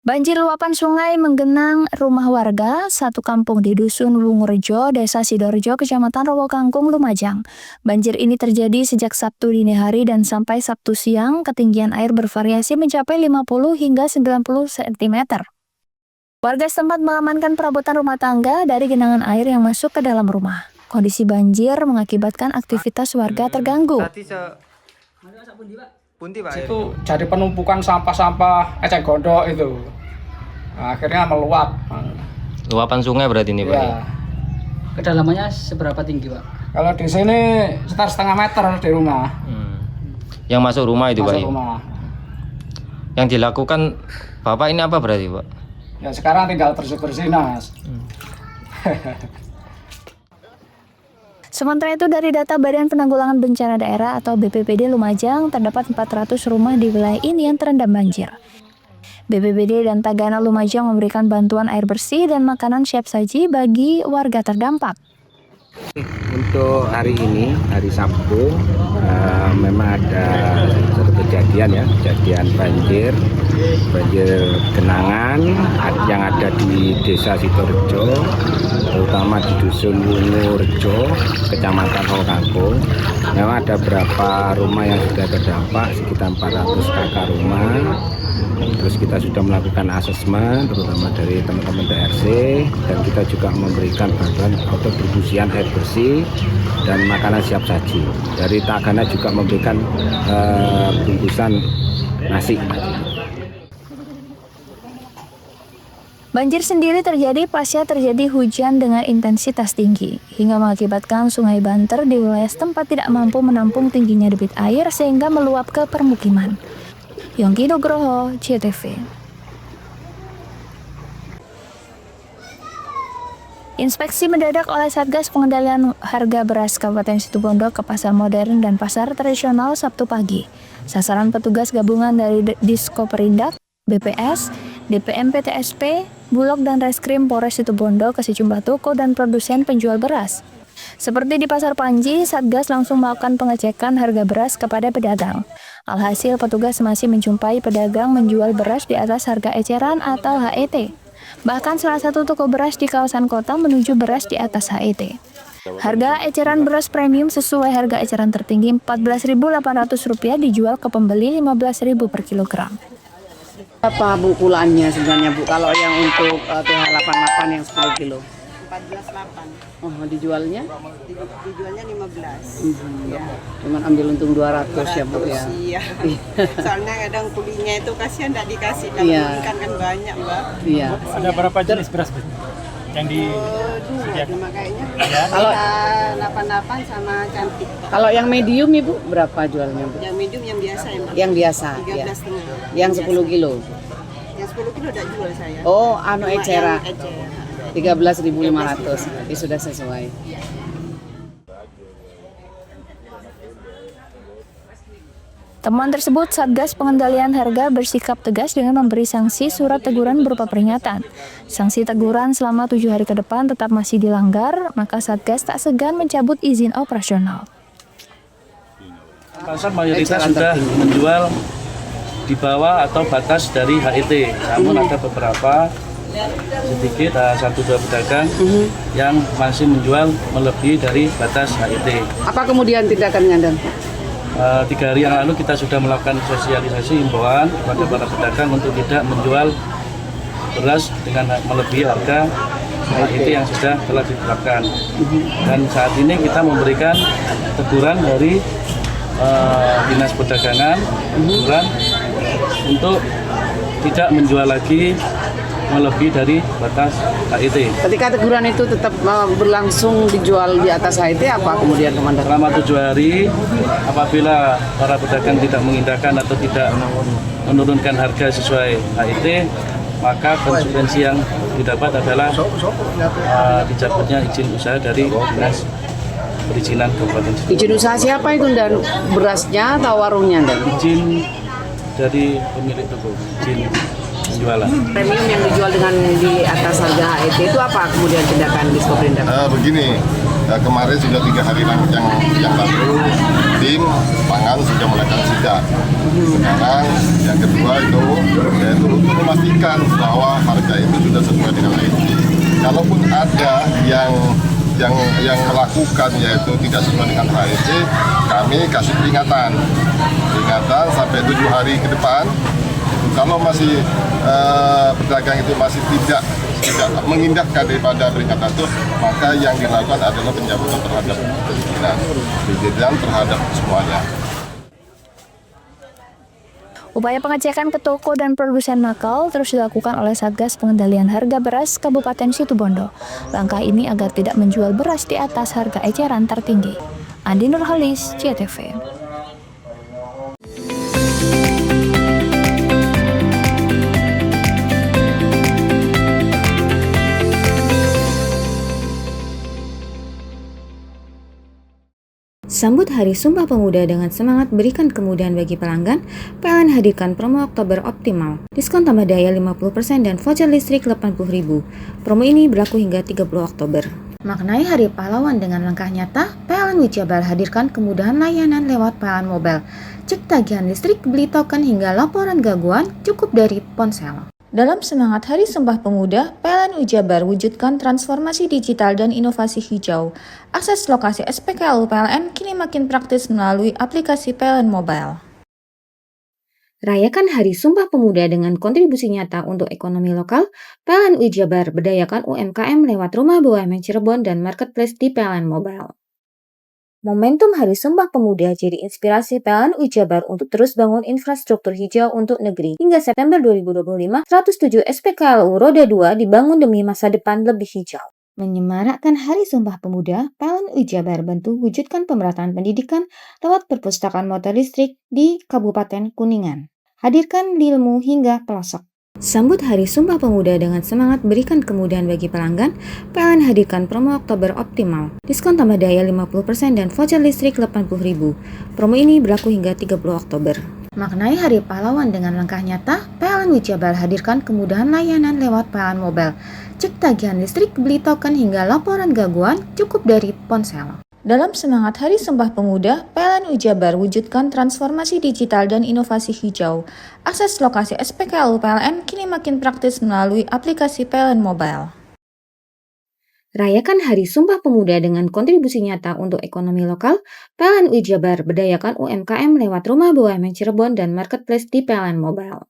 A: Banjir luapan sungai menggenang rumah warga satu kampung di Dusun Wungurejo, Desa Sidorejo, Kecamatan Rowokangkung, Lumajang. Banjir ini terjadi sejak Sabtu dini hari dan sampai Sabtu siang. Ketinggian air bervariasi mencapai 50 hingga 90 cm. Warga setempat mengamankan perabotan rumah tangga dari genangan air yang masuk ke dalam rumah. Kondisi banjir mengakibatkan aktivitas warga terganggu.
D: Itu jadi penumpukan sampah-sampah ecek gondok itu. Akhirnya meluap.
J: Luapan sungai berarti ini, Pak?
D: Ya.
K: Kedalamannya seberapa tinggi, Pak?
D: Kalau di sini sekitar setengah meter di rumah.
J: Yang masuk rumah itu, Pak?
D: Masuk rumah.
J: Yang dilakukan Bapak ini apa berarti, Pak?
D: Ya sekarang tinggal bersih-bersih, Mas.
A: Sementara itu dari data Badan Penanggulangan Bencana Daerah atau BPBD Lumajang, terdapat 400 rumah di wilayah ini yang terendam banjir. BPBD dan Tagana Lumajang memberikan bantuan air bersih dan makanan siap saji bagi warga terdampak.
L: Untuk hari ini, hari Sabtu, memang ada satu kejadian banjir genangan yang ada di Desa Sidorejo, terutama di Dusun Wungurejo, Kecamatan Rowokangkung. Memang ada beberapa rumah yang sudah terdampak, sekitar 400 kakak rumah. Terus kita sudah melakukan asesmen, terutama dari teman-teman TRC, dan kita juga memberikan bantuan distribusian air bersih dan makanan siap saji. Dari Tagana juga memberikan bungkusan nasi.
A: Banjir sendiri terjadi pasca terjadi hujan dengan intensitas tinggi, hingga mengakibatkan Sungai Banter di wilayah setempat tidak mampu menampung tingginya debit air sehingga meluap ke permukiman. Yongki Nugroho, CTV. Inspeksi mendadak oleh Satgas Pengendalian Harga Beras Kabupaten Situbondo ke pasar modern dan pasar tradisional Sabtu pagi. Sasaran petugas gabungan dari Diskoperindak, BPS, DPM PTSP, Bulog dan Reskrim Polres Situbondo ke sejumlah toko dan produsen penjual beras. Seperti di Pasar Panji, Satgas langsung melakukan pengecekan harga beras kepada pedagang. Alhasil, petugas masih menjumpai pedagang menjual beras di atas harga eceran atau HET. Bahkan salah satu toko beras di kawasan kota menuju beras di atas HET. Harga eceran beras premium sesuai harga eceran tertinggi Rp14.800 dijual ke pembeli Rp15.000 per kilogram.
M: Apa bu kulannya sebenarnya bu kalau yang untuk TH88 yang 10 kilo?
B: 14.800.
M: Oh dijualnya?
B: Dijualnya 15.
M: Ya. Cuman ambil untung 200 ya bu ya?
B: Iya. Soalnya kadang kulinya itu kasihan tidak dikasih. Kalau ikan kan banyak mbak.
M: Iya.
N: Ada berapa jenis beras yang
B: Dua kayaknya.
M: Kalau
B: 88 sama cantik.
M: Kalau yang medium ibu berapa jualnya bu?
B: Yang medium yang biasa ya mbak.
M: Yang biasa.
B: 13,5.
M: Yang 10 kilo.
B: Yang 10 kilo udah jual saya.
M: Oh anu
B: Cuma
M: ecera.
B: yang ecera.
M: 13.500. Ini sudah sesuai.
A: Temuan tersebut, Satgas Pengendalian Harga bersikap tegas dengan memberi sanksi surat teguran berupa peringatan. Sanksi teguran selama 7 hari ke depan tetap masih dilanggar, maka Satgas tak segan mencabut izin operasional.
N: Pasar mayoritas sudah menjual di bawah atau batas dari HET, namun ada beberapa sedikit satu dua pedagang yang masih menjual melebihi dari batas HET.
M: Apa kemudian tindakannya dan?
N: 3 hari yang lalu kita sudah melakukan sosialisasi himbauan kepada para pedagang untuk tidak menjual beras dengan melebihi harga HET yang sudah telah ditetapkan. Dan saat ini kita memberikan teguran dari Dinas Perdagangan teguran untuk tidak menjual lagi melebihi dari batas HET.
M: Ketika teguran itu tetap berlangsung dijual di atas HET, apa kemudian Komandan?
N: Selama 7 hari, apabila para pedagang tidak mengindahkan atau tidak menurunkan harga sesuai HET, maka konsekuensi yang didapat adalah dicabutnya izin usaha dari Dinas Perizinan Kabupaten Situbondo.
M: Izin usaha siapa itu dan berasnya atau warungnya dan?
N: Izin dari pemilik toko, izin penjualan.
M: Premium yang dijual dengan di atas harga HET itu apa kemudian tindakan Diskoperindak?
O: Begini, kemarin sudah 3 hari yang lalu tim pangan sudah melakukan sidak. Sekarang yang kedua itu yaitu untuk memastikan bahwa harga itu sudah sesuai dengan HET. Kalaupun ada yang melakukan yaitu tidak sesuai dengan HET, kami kasih peringatan sampai 7 hari ke depan. Kalau masih pedagang itu masih tidak mengindahkan daripada peringatan itu, maka yang dilakukan adalah pencabutan terhadap perizinan terhadap semuanya.
A: Upaya pengecekan ke toko dan produsen nakal terus dilakukan oleh Satgas Pengendalian Harga Beras Kabupaten Situbondo. Langkah ini agar tidak menjual beras di atas harga eceran tertinggi. Andi Nurhalis, CTV.
F: Sambut Hari Sumpah Pemuda dengan semangat berikan kemudahan bagi pelanggan, PLN hadirkan promo Oktober Optimal. Diskon tambah daya 50% dan voucher listrik 80.000. Promo ini berlaku hingga 30 Oktober. Maknai Hari Pahlawan dengan langkah nyata, PLN Wijabar hadirkan kemudahan layanan lewat PLN Mobile. Cek tagihan listrik, beli token hingga laporan gangguan cukup dari ponsel. Dalam semangat Hari Sumpah Pemuda, PLN Wijabar wujudkan transformasi digital dan inovasi hijau. Akses lokasi SPKLU PLN kini makin praktis melalui aplikasi PLN Mobile. Rayakan Hari Sumpah Pemuda dengan kontribusi nyata untuk ekonomi lokal. PLN Wijabar berdayakan UMKM lewat Rumah BUMN Cirebon dan Marketplace di PLN Mobile. Momentum Hari Sumpah Pemuda jadi inspirasi PLN Wijabar untuk terus bangun infrastruktur hijau untuk negeri. Hingga September 2025, 107 SPKLU Roda 2 dibangun demi masa depan lebih hijau. Menyemarakkan Hari Sumpah Pemuda, PLN Wijabar bantu wujudkan pemerataan pendidikan lewat perpustakaan motor listrik di Kabupaten Kuningan. Hadirkan ilmu hingga pelosok. Sambut Hari Sumpah Pemuda dengan semangat berikan kemudahan bagi pelanggan, PLN hadirkan promo Oktober optimal. Diskon tambah daya 50% dan voucher listrik 80.000. Promo ini berlaku hingga 30 Oktober. Maknai Hari Pahlawan dengan langkah nyata, PLN Wijabar hadirkan kemudahan layanan lewat PLN Mobile. Cek tagihan listrik, beli token hingga laporan gangguan cukup dari ponsel. Dalam semangat Hari Sumpah Pemuda, PLN Wijabar wujudkan transformasi digital dan inovasi hijau. Akses lokasi SPKLU PLN kini makin praktis melalui aplikasi PLN Mobile. Rayakan Hari Sumpah Pemuda dengan kontribusi nyata untuk ekonomi lokal, PLN Wijabar berdayakan UMKM lewat Rumah BUMN Cirebon dan Marketplace di PLN Mobile.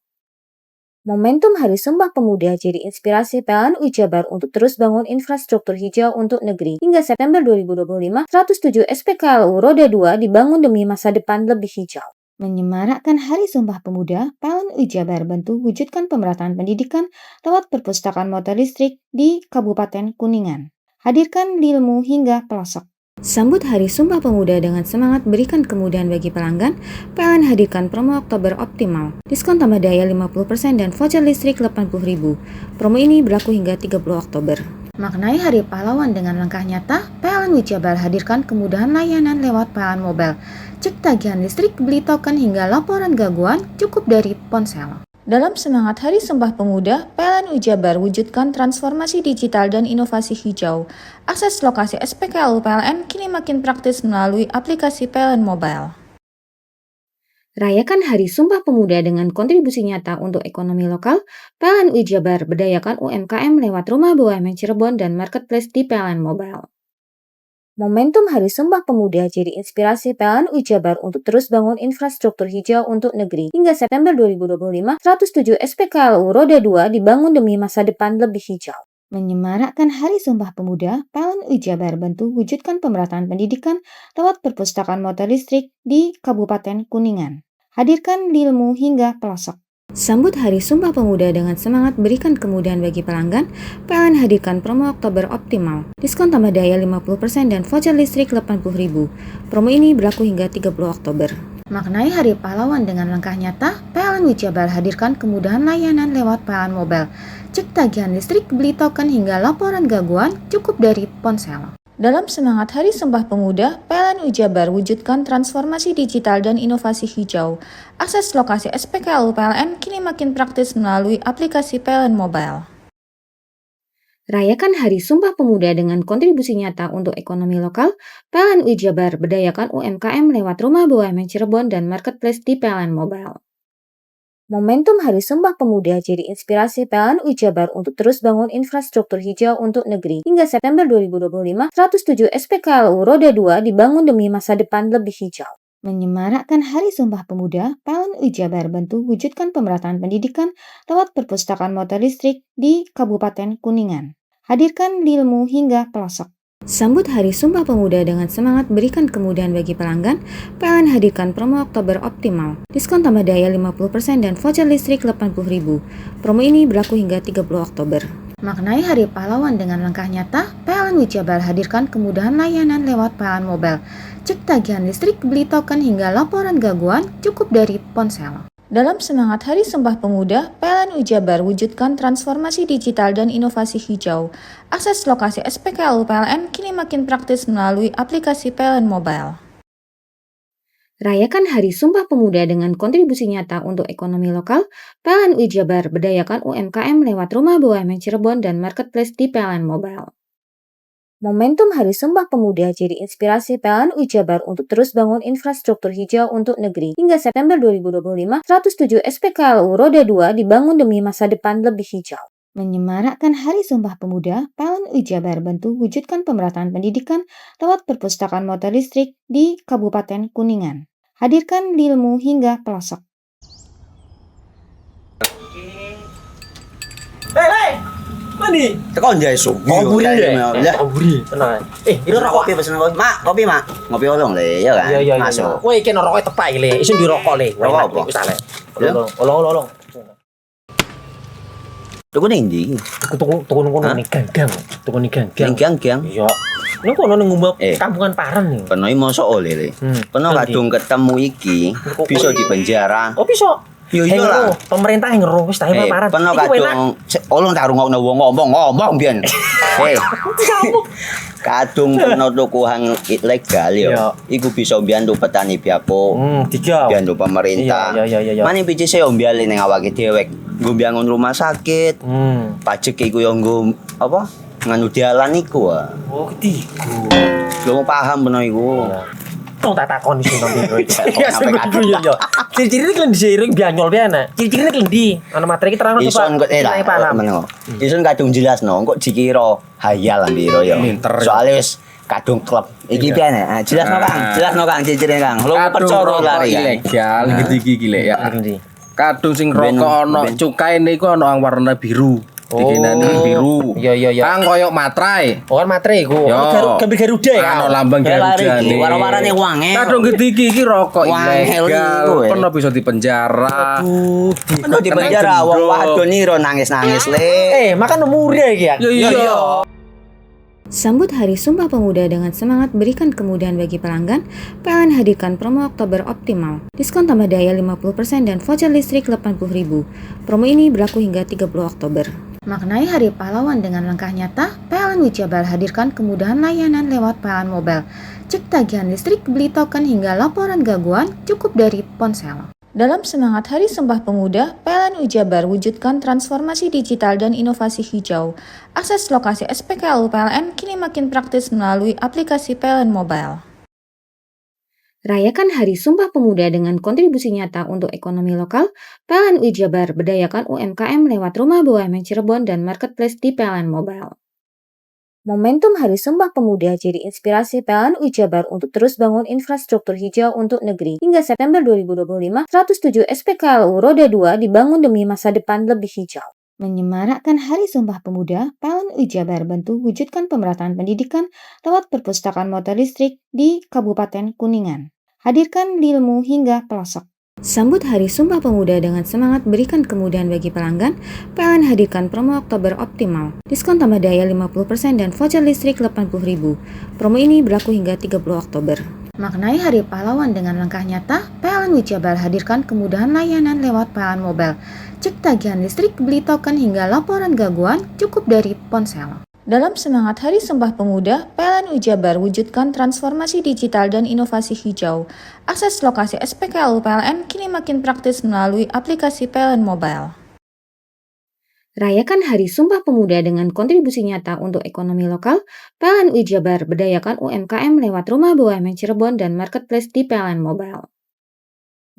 F: Momentum Hari Sumpah Pemuda jadi inspirasi PLN Wijabar untuk terus bangun infrastruktur hijau untuk negeri. Hingga September 2025, 107 SPKLU Roda 2 dibangun demi masa depan lebih hijau. Menyemarakkan Hari Sumpah Pemuda, PLN Wijabar bantu wujudkan pemerataan pendidikan lewat perpustakaan motor listrik di Kabupaten Kuningan. Hadirkan ilmu hingga pelosok. Sambut Hari Sumpah Pemuda dengan semangat berikan kemudahan bagi pelanggan, PLN hadirkan promo Oktober optimal. Diskon tambah daya 50% dan voucher listrik 80.000. Promo ini berlaku hingga 30 Oktober. Maknai Hari Pahlawan dengan langkah nyata, PLN Wijabar hadirkan kemudahan layanan lewat PLN Mobile. Cek tagihan listrik, beli token hingga laporan gangguan cukup dari ponsel. Dalam semangat Hari Sumpah Pemuda, PLN Wijabar wujudkan transformasi digital dan inovasi hijau. Akses lokasi SPKLU PLN kini makin praktis melalui aplikasi PLN Mobile. Rayakan Hari Sumpah Pemuda dengan kontribusi nyata untuk ekonomi lokal, PLN Wijabar berdayakan UMKM lewat Rumah BUMN Cirebon dan Marketplace di PLN Mobile. Momentum Hari Sumpah Pemuda jadi inspirasi PLN Wijabar untuk terus bangun infrastruktur hijau untuk negeri. Hingga September 2025, 107 SPKLU Roda 2 dibangun demi masa depan lebih hijau. Menyemarakkan Hari Sumpah Pemuda, PLN Wijabar bantu wujudkan pemerataan pendidikan lewat perpustakaan motor listrik di Kabupaten Kuningan. Hadirkan ilmu hingga pelosok. Sambut Hari Sumpah Pemuda dengan semangat berikan kemudahan bagi pelanggan, PLN hadirkan promo Oktober optimal. Diskon tambah daya 50% dan voucher listrik 80.000. Promo ini berlaku hingga 30 Oktober. Maknai Hari Pahlawan dengan langkah nyata, PLN Wijabar hadirkan kemudahan layanan lewat PLN Mobile. Cek tagihan listrik, beli token hingga laporan gangguan cukup dari ponsel. Dalam semangat Hari Sumpah Pemuda, PLN Wijabar wujudkan transformasi digital dan inovasi hijau. Akses lokasi SPKLU PLN kini makin praktis melalui aplikasi PLN Mobile. Rayakan Hari Sumpah Pemuda dengan kontribusi nyata untuk ekonomi lokal, PLN Wijabar berdayakan UMKM lewat Rumah BUMN Cirebon dan Marketplace di PLN Mobile. Momentum Hari Sumpah Pemuda jadi inspirasi PLN Wijabar untuk terus bangun infrastruktur hijau untuk negeri. Hingga September 2025, 107 SPKLU Roda 2 dibangun demi masa depan lebih hijau. Menyemarakkan Hari Sumpah Pemuda, PLN Wijabar bantu wujudkan pemerataan pendidikan lewat perpustakaan motor listrik di Kabupaten Kuningan. Hadirkan ilmu hingga pelosok. Sambut Hari Sumpah Pemuda dengan semangat berikan kemudahan bagi pelanggan, PLN hadirkan promo Oktober optimal. Diskon tambah daya 50% dan voucher listrik 80.000. Promo ini berlaku hingga 30 Oktober. Maknai Hari Pahlawan dengan langkah nyata, PLN Wijabar hadirkan kemudahan layanan lewat PLN Mobile. Cek tagihan listrik, beli token hingga laporan gangguan cukup dari ponsel. Dalam semangat Hari Sumpah Pemuda, PLN Wijabar wujudkan transformasi digital dan inovasi hijau. Akses lokasi SPKLU PLN kini makin praktis melalui aplikasi PLN Mobile. Rayakan Hari Sumpah Pemuda dengan kontribusi nyata untuk ekonomi lokal, PLN Wijabar berdayakan UMKM lewat Rumah BUMN Cirebon dan Marketplace di PLN Mobile. Momentum Hari Sumpah Pemuda jadi inspirasi PLN Wijabar untuk terus bangun infrastruktur hijau untuk negeri. Hingga September 2025, 107 SPKLU Roda 2 dibangun demi masa depan lebih hijau. Menyemarakkan Hari Sumpah Pemuda, PLN Wijabar bantu wujudkan pemerataan pendidikan lewat perpustakaan motor listrik di Kabupaten Kuningan. Hadirkan ilmu hingga pelosok.
H: Hei! Mandi.
I: Tekan jaya su.
H: Buri ya. Buri. Tenang. Ini rokok
I: kopi pesen kopi. Mak, kopi, Mak. Ngopi olong le, ya kan?
H: Iya.
I: Masuk.
H: Kowe iki rokok tepak le, isin dirokok le.
I: Rokok apa?
H: Wis ale. Olong.
I: Tuku ning ndi?
H: Tuku ngono ning gang. Tuku ning gang.
I: Gang.
H: Iya. Ning kono ning ngombe kampungan Paren nih.
I: Kono iki mosok oleh le. Kono kadung ketemu iki bisa dipenjara.
H: Oh bisa.
I: Yo iya lah.
H: Pemerintah yang ngeru wis ta paparan.
I: Peno kadung ulun tak rungokno wong ngomong biyen. Kadung peno tukuhan ilegal yo. Iku bisa mbiyantu petani biako. Mbiyantu pemerintah. Mane picise yo mbiale ning awake dhewe. Nggo mbiangun rumah sakit. Pajak iku yo nggo apa? Nganu dalan iku.
H: Oh, ketiku.
I: Lu paham peno iku.
H: Tong tak takon sing nang biro iki. Ya sebetul yo. Ciri-ciri iki diseiring bianyol piana. Ciri-ciri iki ndi? Ana materi iki terang
I: Ison kok meneng. Ison kadung jelasno, kok dikira hayal biro yo. Soale wis kadung klub. Iki piana? Jelasno Kang, ciri-ciri Kang. Lu percaya lari
C: ilegal iki lek ya. Kadung sing rokok ana cukae niku ana warna biru. Dikenani biru.
H: Iya.
C: Kang koyo materai.
H: Oh, kan materai iku. Gambar Garuda ya.
C: Ana lambang Garuda.
I: Warna-warnane wange.
C: Kadung gede iki rokok ilegal. Pernah bisa dipenjara.
I: Aduh, dipenjara wong wadon iro nangis-nangis le.
H: Makan murah iki ya.
C: Iya.
F: Sambut Hari Sumpah Pemuda dengan semangat berikan kemudahan bagi pelanggan, PLN hadirkan promo Oktober Optimal. Diskon tambah daya 50% dan voucher listrik 80.000. Promo ini berlaku hingga 30 Oktober. Maknai Hari Pahlawan dengan langkah nyata, PLN Wijabar hadirkan kemudahan layanan lewat PLN Mobile. Cek tagihan listrik, beli token hingga laporan gangguan cukup dari ponsel. Dalam semangat Hari Sumpah Pemuda, PLN Wijabar wujudkan transformasi digital dan inovasi hijau. Akses lokasi SPKLU PLN kini makin praktis melalui aplikasi PLN Mobile. Rayakan Hari Sumpah Pemuda dengan kontribusi nyata untuk ekonomi lokal, PLN Wijabar berdayakan UMKM lewat Rumah BUMN Cirebon dan Marketplace di PLN Mobile. Momentum Hari Sumpah Pemuda jadi inspirasi PLN Wijabar untuk terus bangun infrastruktur hijau untuk negeri. Hingga September 2025, 107 SPKLU Roda 2 dibangun demi masa depan lebih hijau. Menyemarakkan Hari Sumpah Pemuda, PLN Wijabar bantu wujudkan pemerataan pendidikan lewat perpustakaan motor listrik di Kabupaten Kuningan. Hadirkan ilmu hingga pelosok. Sambut Hari Sumpah Pemuda dengan semangat berikan kemudahan bagi pelanggan, PLN hadirkan promo Oktober Optimal. Diskon tambah daya 50% dan voucher listrik 80.000. Promo ini berlaku hingga 30 Oktober. Maknai Hari Pahlawan dengan langkah nyata, PLN Wijabar hadirkan kemudahan layanan lewat PLN Mobile. Cek tagihan listrik, beli token hingga laporan gangguan cukup dari ponsel. Dalam semangat Hari Sumpah Pemuda, PLN Wijabar wujudkan transformasi digital dan inovasi hijau. Akses lokasi SPKLU PLN kini makin praktis melalui aplikasi PLN Mobile. Rayakan Hari Sumpah Pemuda dengan kontribusi nyata untuk ekonomi lokal, PLN Wijabar berdayakan UMKM lewat Rumah BUMN Cirebon dan Marketplace di PLN Mobile.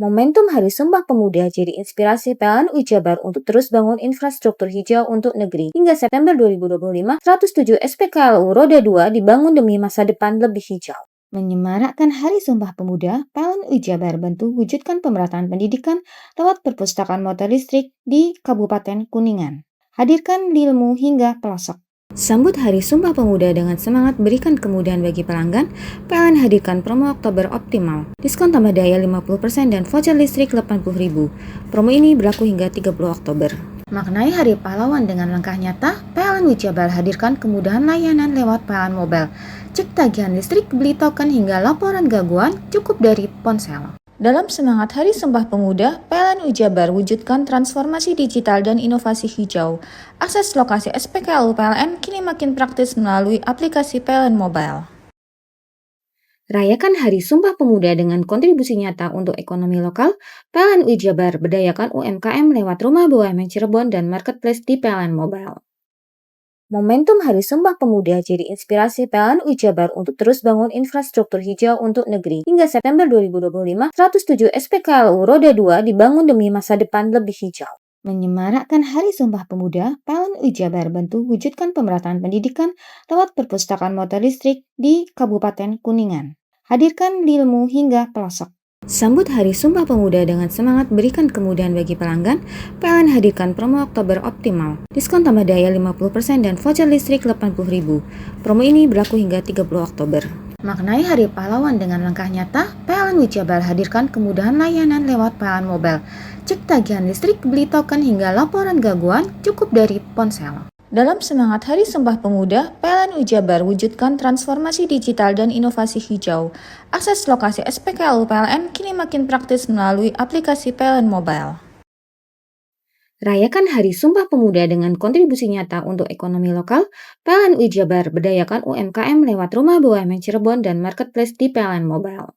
F: Momentum Hari Sumpah Pemuda jadi inspirasi PLN Wijabar untuk terus bangun infrastruktur hijau untuk negeri. Hingga September 2025, 107 SPKLU Roda 2 dibangun demi masa depan lebih hijau. Menyemarakkan Hari Sumpah Pemuda, PLN Wijabar bantu wujudkan pemerataan pendidikan lewat perpustakaan motor listrik di Kabupaten Kuningan. Hadirkan ilmu hingga pelosok. Sambut Hari Sumpah Pemuda dengan semangat berikan kemudahan bagi pelanggan, PLN hadirkan promo Oktober Optimal. Diskon tambah daya 50% dan voucher listrik 80.000. Promo ini berlaku hingga 30 Oktober. Maknai Hari Pahlawan dengan langkah nyata, PLN Wijabar hadirkan kemudahan layanan lewat PLN Mobile. Cek tagihan listrik, beli token hingga laporan gangguan cukup dari ponsel. Dalam semangat Hari Sumpah Pemuda, PLN Wijabar wujudkan transformasi digital dan inovasi hijau. Akses lokasi SPKLU PLN kini makin praktis melalui aplikasi PLN Mobile. Rayakan Hari Sumpah Pemuda dengan kontribusi nyata untuk ekonomi lokal, PLN Wijabar berdayakan UMKM lewat Rumah BUMN Cirebon dan Marketplace di PLN Mobile. Momentum Hari Sumpah Pemuda jadi inspirasi PLN Wijabar untuk terus bangun infrastruktur hijau untuk negeri. Hingga September 2025, 107 SPKLU Roda 2 dibangun demi masa depan lebih hijau. Menyemarakkan Hari Sumpah Pemuda, PLN Wijabar bantu wujudkan pemerataan pendidikan lewat perpustakaan motor listrik di Kabupaten Kuningan. Hadirkan ilmu hingga pelosok. Sambut Hari Sumpah Pemuda dengan semangat berikan kemudahan bagi pelanggan, PLN hadirkan promo Oktober Optimal. Diskon tambah daya 50% dan voucher listrik 80.000. Promo ini berlaku hingga 30 Oktober. Maknai Hari Pahlawan dengan langkah nyata, PLN Wijabar hadirkan kemudahan layanan lewat PLN Mobile. Cek tagihan listrik, beli token hingga laporan gangguan cukup dari ponsel. Dalam semangat Hari Sumpah Pemuda, PLN Wijabar wujudkan transformasi digital dan inovasi hijau. Akses lokasi SPKLU PLN kini makin praktis melalui aplikasi PLN Mobile. Rayakan Hari Sumpah Pemuda dengan kontribusi nyata untuk ekonomi lokal, PLN UI Jabar berdayakan UMKM lewat Rumah BUMN Cirebon dan Marketplace di PLN Mobile.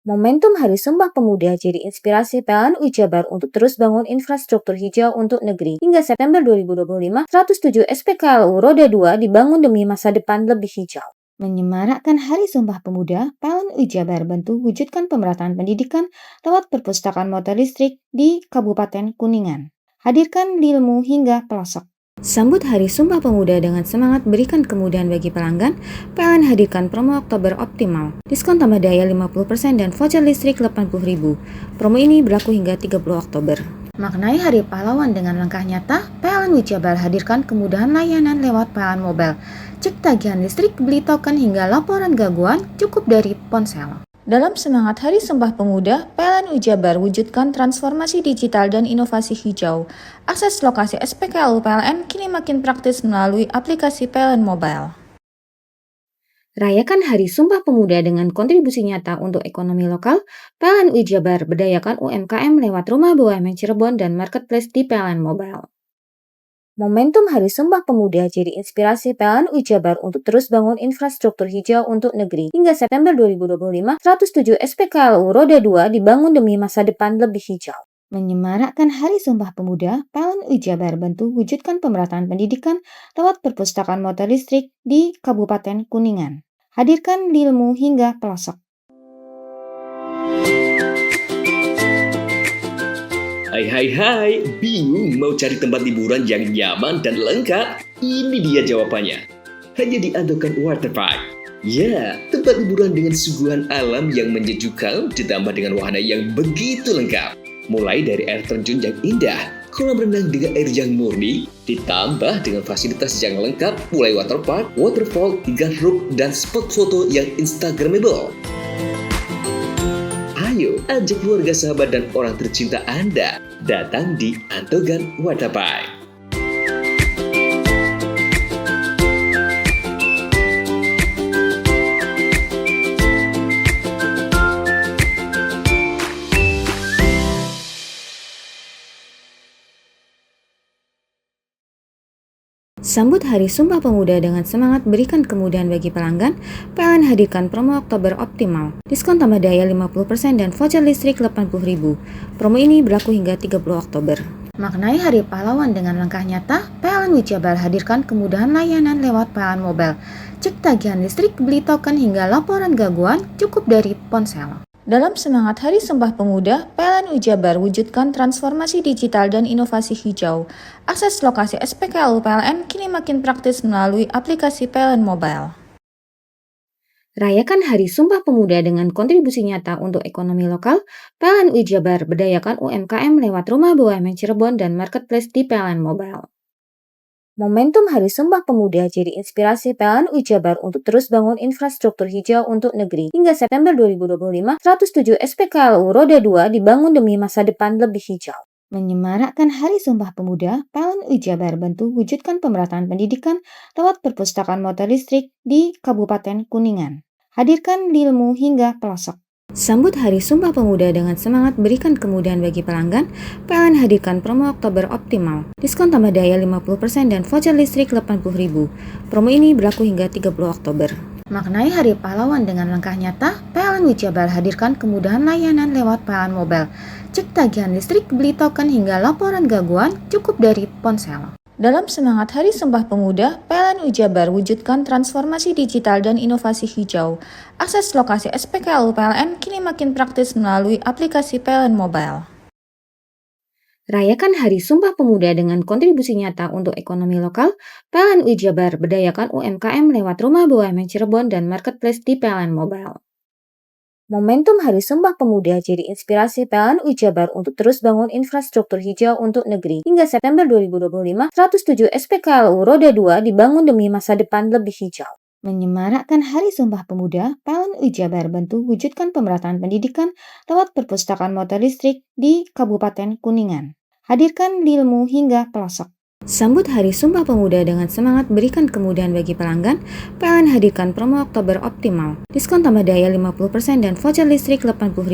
F: Momentum Hari Sumpah Pemuda jadi inspirasi PLN UI Jabar untuk terus bangun infrastruktur hijau untuk negeri. Hingga September 2025, 107 SPKLU Roda 2 dibangun demi masa depan lebih hijau. Menyemarakkan Hari Sumpah Pemuda, PLN UI Jabar bantu wujudkan pemerataan pendidikan lewat perpustakaan motor listrik di Kabupaten Kuningan. Hadirkan ilmu hingga pelosok. Sambut Hari Sumpah Pemuda dengan semangat berikan kemudahan bagi pelanggan, PLN hadirkan promo Oktober Optimal. Diskon tambah daya 50% dan voucher listrik 80.000. Promo ini berlaku hingga 30 Oktober. Maknai Hari Pahlawan dengan langkah nyata, PLN UI Jabar hadirkan kemudahan layanan lewat PLN Mobile. Cek tagihan listrik, beli token hingga laporan gangguan cukup dari ponsel. Dalam semangat Hari Sumpah Pemuda, PLN UI Jabar wujudkan transformasi digital dan inovasi hijau. Akses lokasi SPKLU PLN kini makin praktis melalui aplikasi PLN Mobile. Rayakan Hari Sumpah Pemuda dengan kontribusi nyata untuk ekonomi lokal, PLN UI Jabar berdayakan UMKM lewat Rumah BUMN Cirebon dan Marketplace di PLN Mobile. Momentum Hari Sumpah Pemuda jadi inspirasi PLN UI Jabar untuk terus bangun infrastruktur hijau untuk negeri. Hingga September 2025, 107 SPKLU Roda 2 dibangun demi masa depan lebih hijau. Menyemarakkan Hari Sumpah Pemuda, PLN UI Jabar bantu wujudkan pemerataan pendidikan lewat perpustakaan motor listrik di Kabupaten Kuningan. Hadirkan ilmu hingga pelosok.
P: Hai, bingung mau cari tempat liburan yang nyaman dan lengkap? Ini dia jawabannya. Hanya di Andokan Waterpark. Ya, tempat liburan dengan suguhan alam yang menyejukkan ditambah dengan wahana yang begitu lengkap. Mulai dari air terjun yang indah, kolam renang dengan air yang murni, ditambah dengan fasilitas yang lengkap mulai waterpark, waterfall, hingga roof dan spot foto yang instagramable. Ayo, ajak keluarga, sahabat, dan orang tercinta Anda datang di Andokan Waterpark.
F: Sambut Hari Sumpah Pemuda dengan semangat berikan kemudahan bagi pelanggan, PLN hadirkan promo Oktober Optimal. Diskon tambah daya 50% dan voucher listrik 80.000. Promo ini berlaku hingga 30 Oktober. Maknai Hari Pahlawan dengan langkah nyata, PLN UI Jabar hadirkan kemudahan layanan lewat PLN Mobile. Cek tagihan listrik, beli token hingga laporan gangguan cukup dari ponsel. Dalam semangat Hari Sumpah Pemuda, PLN UI Jabar wujudkan transformasi digital dan inovasi hijau. Akses lokasi SPKLU PLN kini makin praktis melalui aplikasi PLN Mobile. Rayakan Hari Sumpah Pemuda dengan kontribusi nyata untuk ekonomi lokal, PLN UI Jabar berdayakan UMKM lewat Rumah BUMN Cirebon dan Marketplace di PLN Mobile. Momentum Hari Sumpah Pemuda jadi inspirasi PLN UI Jabar untuk terus bangun infrastruktur hijau untuk negeri. Hingga September 2025, 107 SPKLU Roda 2 dibangun demi masa depan lebih hijau. Menyemarakkan Hari Sumpah Pemuda, PLN UI Jabar bantu wujudkan pemerataan pendidikan lewat perpustakaan motor listrik di Kabupaten Kuningan. Hadirkan ilmu hingga pelosok. Sambut Hari Sumpah Pemuda dengan semangat berikan kemudahan bagi pelanggan, PLN hadirkan promo Oktober Optimal. Diskon tambah daya 50% dan voucher listrik 80.000. Promo ini berlaku hingga 30 Oktober. Maknai Hari Pahlawan dengan langkah nyata, PLN UI Jabar hadirkan kemudahan layanan lewat PLN Mobile. Cek tagihan listrik, beli token hingga laporan gangguan cukup dari ponsel. Dalam semangat Hari Sumpah Pemuda, PLN UI Jabar wujudkan transformasi digital dan inovasi hijau. Akses lokasi SPKLU PLN kini makin praktis melalui aplikasi PLN Mobile. Rayakan Hari Sumpah Pemuda dengan kontribusi nyata untuk ekonomi lokal, PLN UI Jabar berdayakan UMKM lewat Rumah BUMN Cirebon dan Marketplace di PLN Mobile. Momentum Hari Sumpah Pemuda jadi inspirasi PLN UI Jabar untuk terus bangun infrastruktur hijau untuk negeri. Hingga September 2025, 107 SPKLU Roda 2 dibangun demi masa depan lebih hijau. Menyemarakkan Hari Sumpah Pemuda, PLN UI Jabar bantu wujudkan pemerataan pendidikan lewat perpustakaan motor listrik di Kabupaten Kuningan. Hadirkan ilmu hingga pelosok. Sambut Hari Sumpah Pemuda dengan semangat berikan kemudahan bagi pelanggan, PLN hadirkan promo Oktober Optimal. Diskon tambah daya 50% dan voucher listrik 80.000.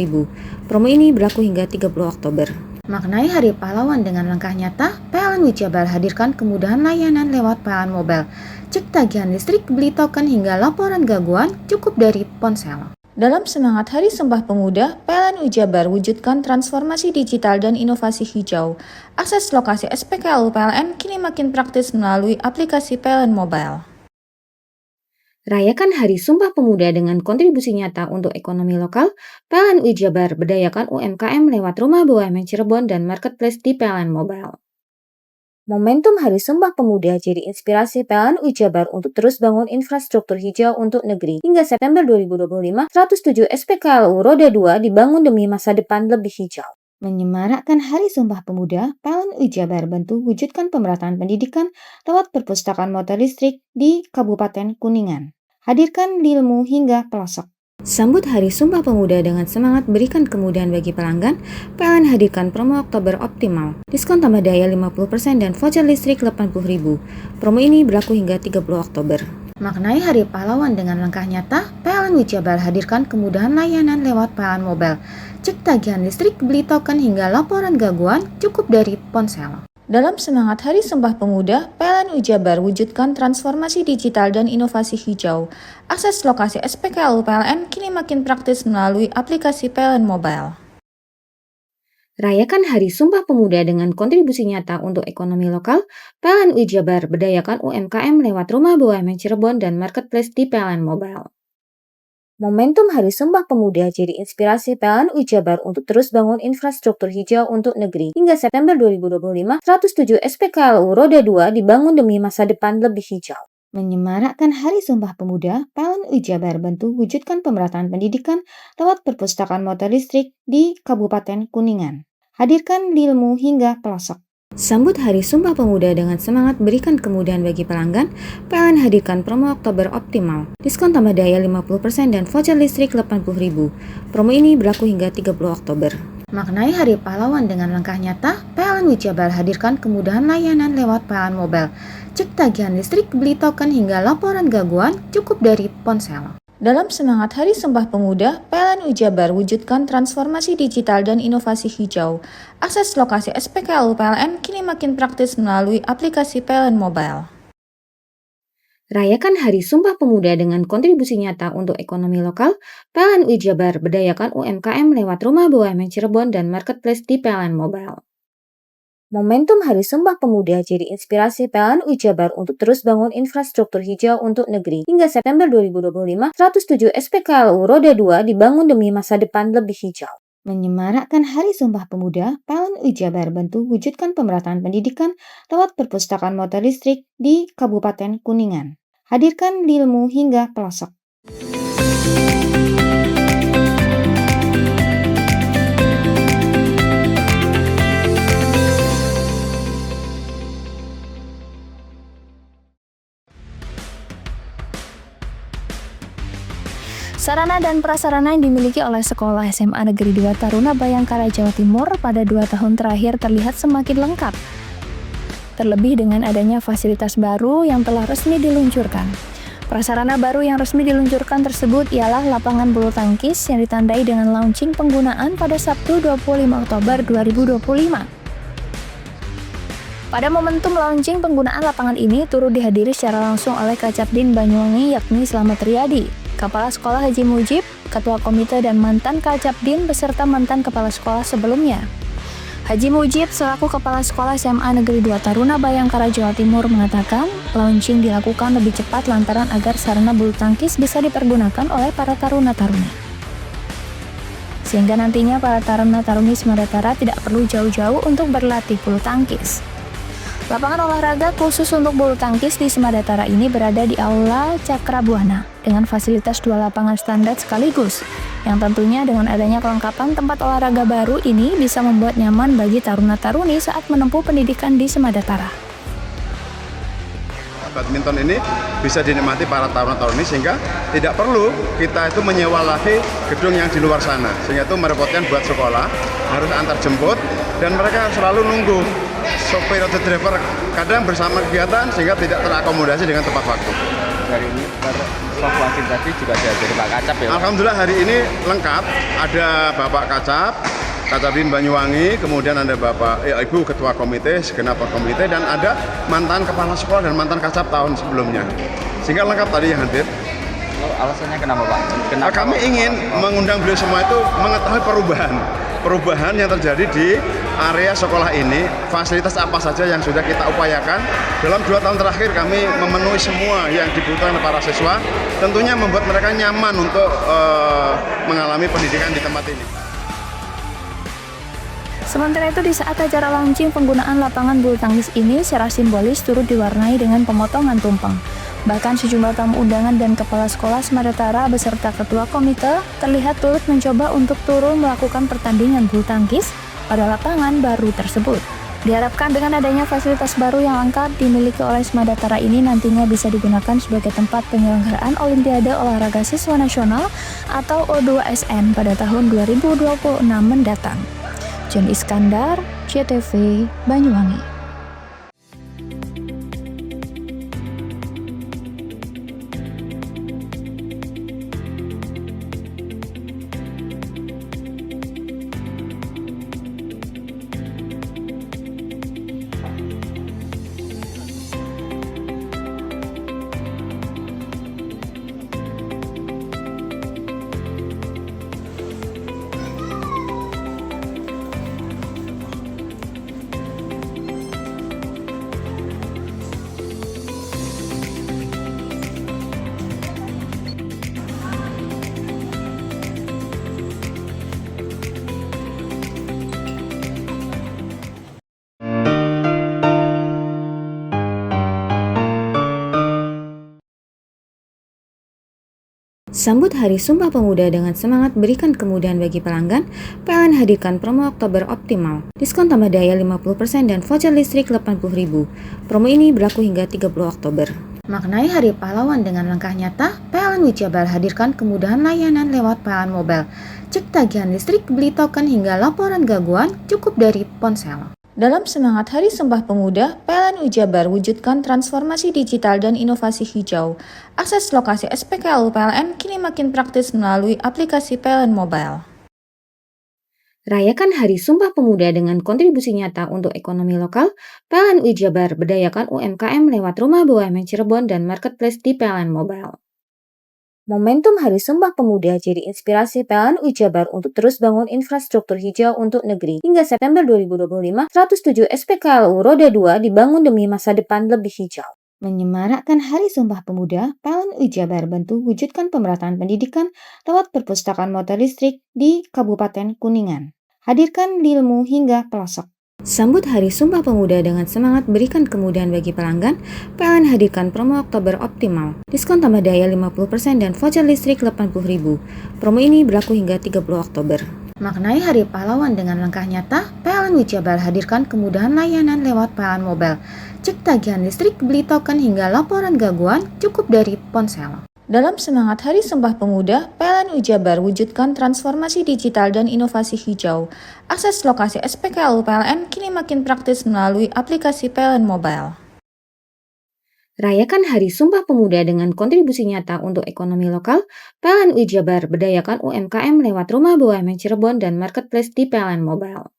F: Promo ini berlaku hingga 30 Oktober. Maknai Hari Pahlawan dengan langkah nyata, PLN Jabar hadirkan kemudahan layanan lewat PLN Mobile. Cek tagihan listrik, beli token hingga laporan gangguan cukup dari ponsel. Dalam semangat Hari Sumpah Pemuda, PLN Jabar wujudkan transformasi digital dan inovasi hijau. Akses lokasi SPKLU PLN kini makin praktis melalui aplikasi PLN Mobile. Rayakan Hari Sumpah Pemuda dengan kontribusi nyata untuk ekonomi lokal, PLN Jabar berdayakan UMKM lewat Rumah BUMN Cirebon dan Marketplace di PLN Mobile. Momentum Hari Sumpah Pemuda jadi inspirasi PLN Jabar untuk terus bangun infrastruktur hijau untuk negeri. Hingga September 2025, 107 SPKLU Roda 2 dibangun demi masa depan lebih hijau. Menyemarakkan Hari Sumpah Pemuda, PLN Jabar bantu wujudkan pemerataan pendidikan lewat perpustakaan motor listrik di Kabupaten Kuningan. Hadirkan ilmu hingga pelosok. Sambut Hari Sumpah Pemuda dengan semangat berikan kemudahan bagi pelanggan, PLN hadirkan promo Oktober Optimal. Diskon tambah daya 50% dan voucher listrik 80.000. Promo ini berlaku hingga 30 Oktober. Maknai Hari Pahlawan dengan langkah nyata, PLN Jabar hadirkan kemudahan layanan lewat PLN Mobile. Cek tagihan listrik, beli token hingga laporan gangguan cukup dari ponsel. Dalam semangat Hari Sumpah Pemuda, PLN Jabar wujudkan transformasi digital dan inovasi hijau. Akses lokasi SPKLU PLN kini makin praktis melalui aplikasi PLN Mobile. Rayakan Hari Sumpah Pemuda dengan kontribusi nyata untuk ekonomi lokal, PLN Jabar berdayakan UMKM lewat Rumah BUMN Cirebon dan Marketplace di PLN Mobile. Momentum Hari Sumpah Pemuda jadi inspirasi PLN Jabar untuk terus bangun infrastruktur hijau untuk negeri. Hingga September 2025, 107 SPKLU Roda 2 dibangun demi masa depan lebih hijau. Menyemarakkan Hari Sumpah Pemuda, PLN Jabar bantu wujudkan pemerataan pendidikan lewat perpustakaan motor listrik di Kabupaten Kuningan. Hadirkan ilmu hingga pelosok. Sambut Hari Sumpah Pemuda dengan semangat berikan kemudahan bagi pelanggan, PLN hadirkan promo Oktober Optimal. Diskon tambah daya 50% dan voucher listrik 80.000. Promo ini berlaku hingga 30 Oktober. Maknai Hari Pahlawan dengan langkah nyata, PLN Jabar hadirkan kemudahan layanan lewat PLN Mobile. Cek tagihan listrik, beli token hingga laporan gangguan cukup dari ponsel. Dalam semangat Hari Sumpah Pemuda, PLN Jabar wujudkan transformasi digital dan inovasi hijau. Akses lokasi SPKLU PLN kini makin praktis melalui aplikasi PLN Mobile. Rayakan Hari Sumpah Pemuda dengan kontribusi nyata untuk ekonomi lokal, PLN Jabar berdayakan UMKM lewat Rumah BUMN Cirebon dan Marketplace di PLN Mobile. Momentum Hari Sumpah Pemuda jadi inspirasi PLN Jabar untuk terus bangun infrastruktur hijau untuk negeri. Hingga September 2025, 107 SPKLU Roda 2 dibangun demi masa depan lebih hijau. Menyemarakkan Hari Sumpah Pemuda, PLN Jabar bantu wujudkan pemerataan pendidikan lewat perpustakaan motor listrik di Kabupaten Kuningan. Hadirkan ilmu hingga pelosok.
A: Sarana dan prasarana yang dimiliki oleh Sekolah SMA Negeri 2 Taruna Bayangkara Jawa Timur pada 2 tahun terakhir terlihat semakin lengkap. Terlebih dengan adanya fasilitas baru yang telah resmi diluncurkan. Prasarana baru yang resmi diluncurkan tersebut ialah lapangan bulu tangkis yang ditandai dengan launching penggunaan pada Sabtu 25 Oktober 2025. Pada momentum launching penggunaan lapangan ini turut dihadiri secara langsung oleh Kacapdin Banyuwangi yakni Slamet Riyadi, Kepala Sekolah Haji Mujib, Ketua Komite dan mantan Kacapdin beserta mantan Kepala Sekolah sebelumnya. Haji Mujib selaku Kepala Sekolah SMA Negeri 2 Taruna Bayangkara Jawa Timur mengatakan launching dilakukan lebih cepat lantaran agar sarana bulu tangkis bisa dipergunakan oleh para taruna-taruni. Sehingga nantinya para taruna-taruni Semadapara tidak perlu jauh-jauh untuk berlatih bulu tangkis. Lapangan olahraga khusus untuk bulu tangkis di Semadapara ini berada di Aula Cakrabuana dengan fasilitas 2 lapangan standar sekaligus, yang tentunya dengan adanya kelengkapan tempat olahraga baru ini bisa membuat nyaman bagi taruna-taruni saat menempuh pendidikan di Semadapara.
Q: Badminton ini bisa dinikmati para taruna-taruni sehingga tidak perlu kita itu menyewa lagi gedung yang di luar sana, sehingga itu merepotkan buat sekolah, harus antar jemput dan mereka selalu nunggu sopir atau driver kadang bersama kegiatan sehingga tidak terakomodasi dengan tepat waktu.
R: Hari ini fasilitasi juga ada dari Pak Kacap ya?
Q: Alhamdulillah hari ini lengkap, ada Bapak Kacap, Kacabin Banyuwangi, kemudian ada Bapak Ibu Ketua Komite, segenap komite, dan ada mantan kepala sekolah dan mantan Kacab tahun sebelumnya. Sehingga lengkap tadi yang hadir.
R: Alasannya kenapa Pak?
Q: Kami ingin mengundang beliau semua itu mengetahui perubahan yang terjadi di area sekolah ini, fasilitas apa saja yang sudah kita upayakan. Dalam 2 tahun terakhir kami memenuhi semua yang dibutuhkan para siswa, tentunya membuat mereka nyaman untuk mengalami pendidikan di tempat ini.
A: Sementara itu di saat acara launching penggunaan lapangan bulu tangkis ini secara simbolis turut diwarnai dengan pemotongan tumpeng. Bahkan sejumlah tamu undangan dan kepala sekolah Semadetara beserta ketua komite terlihat turut mencoba untuk turun melakukan pertandingan bulu tangkis pada lapangan baru tersebut. Diharapkan dengan adanya fasilitas baru yang lengkap dimiliki oleh Semadetara ini nantinya bisa digunakan sebagai tempat penyelenggaraan Olimpiade Olahraga Siswa Nasional atau O2SN pada tahun 2026 mendatang. John Iskandar, CTV, Banyuwangi.
F: Sambut Hari Sumpah Pemuda dengan semangat berikan kemudahan bagi pelanggan, PLN hadirkan promo Oktober Optimal. Diskon tambah daya 50% dan voucher listrik 80.000. Promo ini berlaku hingga 30 Oktober. Maknai Hari Pahlawan dengan langkah nyata, PLN Wijabar hadirkan kemudahan layanan lewat PLN Mobile. Cek tagihan listrik, beli token hingga laporan gangguan cukup dari ponsel. Dalam semangat Hari Sumpah Pemuda, PLN Wijabar wujudkan transformasi digital dan inovasi hijau. Akses lokasi SPKLU PLN kini makin praktis melalui aplikasi PLN Mobile. Rayakan Hari Sumpah Pemuda dengan kontribusi nyata untuk ekonomi lokal. PLN Wijabar berdayakan UMKM lewat Rumah BUMN Cirebon dan Marketplace di PLN Mobile. Momentum Hari Sumpah Pemuda jadi inspirasi PLN Wijabar untuk terus bangun infrastruktur hijau untuk negeri. Hingga September 2025, 107 SPKLU Roda 2 dibangun demi masa depan lebih hijau. Menyemarakkan Hari Sumpah Pemuda, PLN Wijabar bantu wujudkan pemerataan pendidikan lewat perpustakaan motor listrik di Kabupaten Kuningan. Hadirkan ilmu hingga pelosok. Sambut Hari Sumpah Pemuda dengan semangat berikan kemudahan bagi pelanggan, PLN hadirkan promo Oktober Optimal. Diskon tambah daya 50% dan voucher listrik 80.000. Promo ini berlaku hingga 30 Oktober. Maknai Hari Pahlawan dengan langkah nyata, PLN Wijabar hadirkan kemudahan layanan lewat PLN Mobile. Cek tagihan listrik, beli token hingga laporan gangguan cukup dari ponsel. Dalam semangat Hari Sumpah Pemuda, PLN Wijabar wujudkan transformasi digital dan inovasi hijau. Akses lokasi SPKLU PLN kini makin praktis melalui aplikasi PLN Mobile. Rayakan Hari Sumpah Pemuda dengan kontribusi nyata untuk ekonomi lokal. PLN Wijabar berdayakan UMKM lewat Rumah BUMN Cirebon dan Marketplace di PLN Mobile.